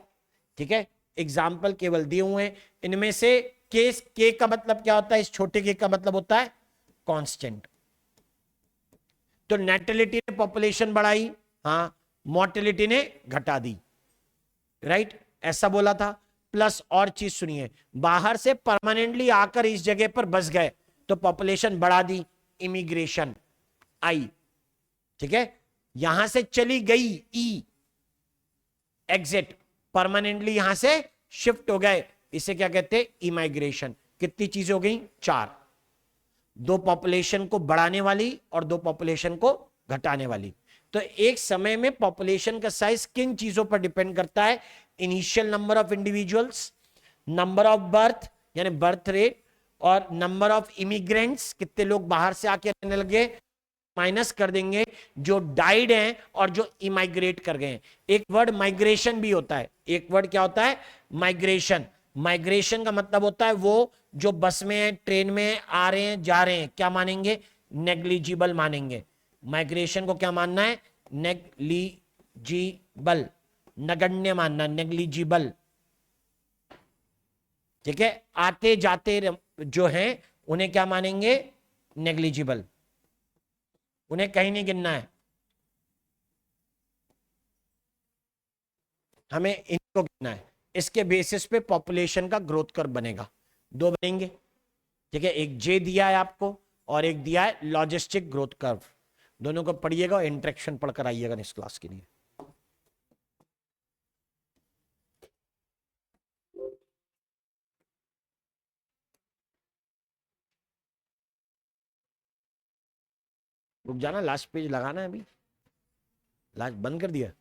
ठीक है। एग्जाम्पल केवल दिए हुए हैं इनमें से। के का मतलब क्या होता है, इस छोटे के का मतलब होता है कांस्टेंट। तो नेटेलिटी ने पॉपुलेशन बढ़ाई, हाँ, मोर्टेलिटी ने घटा दी, राइट, ऐसा बोला था। प्लस और चीज सुनिए, बाहर से परमानेंटली आकर इस जगह पर बस गए तो पॉपुलेशन बढ़ा दी, इमिग्रेशन आई, ठीक है। यहां से चली गई, ई, एग्जिट, परमानेंटली यहां से शिफ्ट हो गए, इसे क्या कहते हैं, इमाइग्रेशन। कितनी चीजें हो गई, 4, दो पॉपुलेशन को बढ़ाने वाली और दो पॉपुलेशन को घटाने वाली। तो एक समय में पॉपुलेशन का साइज किन चीजों पर डिपेंड करता है, initial number of individuals, number of birth यानी बर्थ रेट, और नंबर ऑफ इमिग्रेंट्स, कितने लोग बाहर से आके रहने लगे, माइनस कर देंगे जो डाइड हैं और जो इमाइग्रेट कर गए हैं। एक वर्ड माइग्रेशन भी होता है, एक वर्ड क्या होता है, माइग्रेशन। माइग्रेशन का मतलब होता है वो जो बस में ट्रेन में आ रहे हैं जा रहे हैं, क्या मानेंगे, नेग्लिजिबल मानेंगे। माइग्रेशन को क्या मानना है, नेग्लिजिबल, नगण्य मानना, नेग्लिजिबल, ठीक है। आते जाते जो हैं उन्हें क्या मानेंगे, नेग्लिजिबल, उन्हें कहीं नहीं गिनना है, हमें इनको गिनना है। इसके बेसिस पे पॉपुलेशन का ग्रोथ कर्व बनेगा, दो बनेंगे, ठीक है। एक जे दिया है आपको और एक दिया है लॉजिस्टिक ग्रोथ कर्व, दोनों को पढ़िएगा और इंटरेक्शन पढ़कर आइएगा इस क्लास के लिए। रुक जाना, लास्ट पेज लगाना है अभी, लास्ट बंद कर दिया।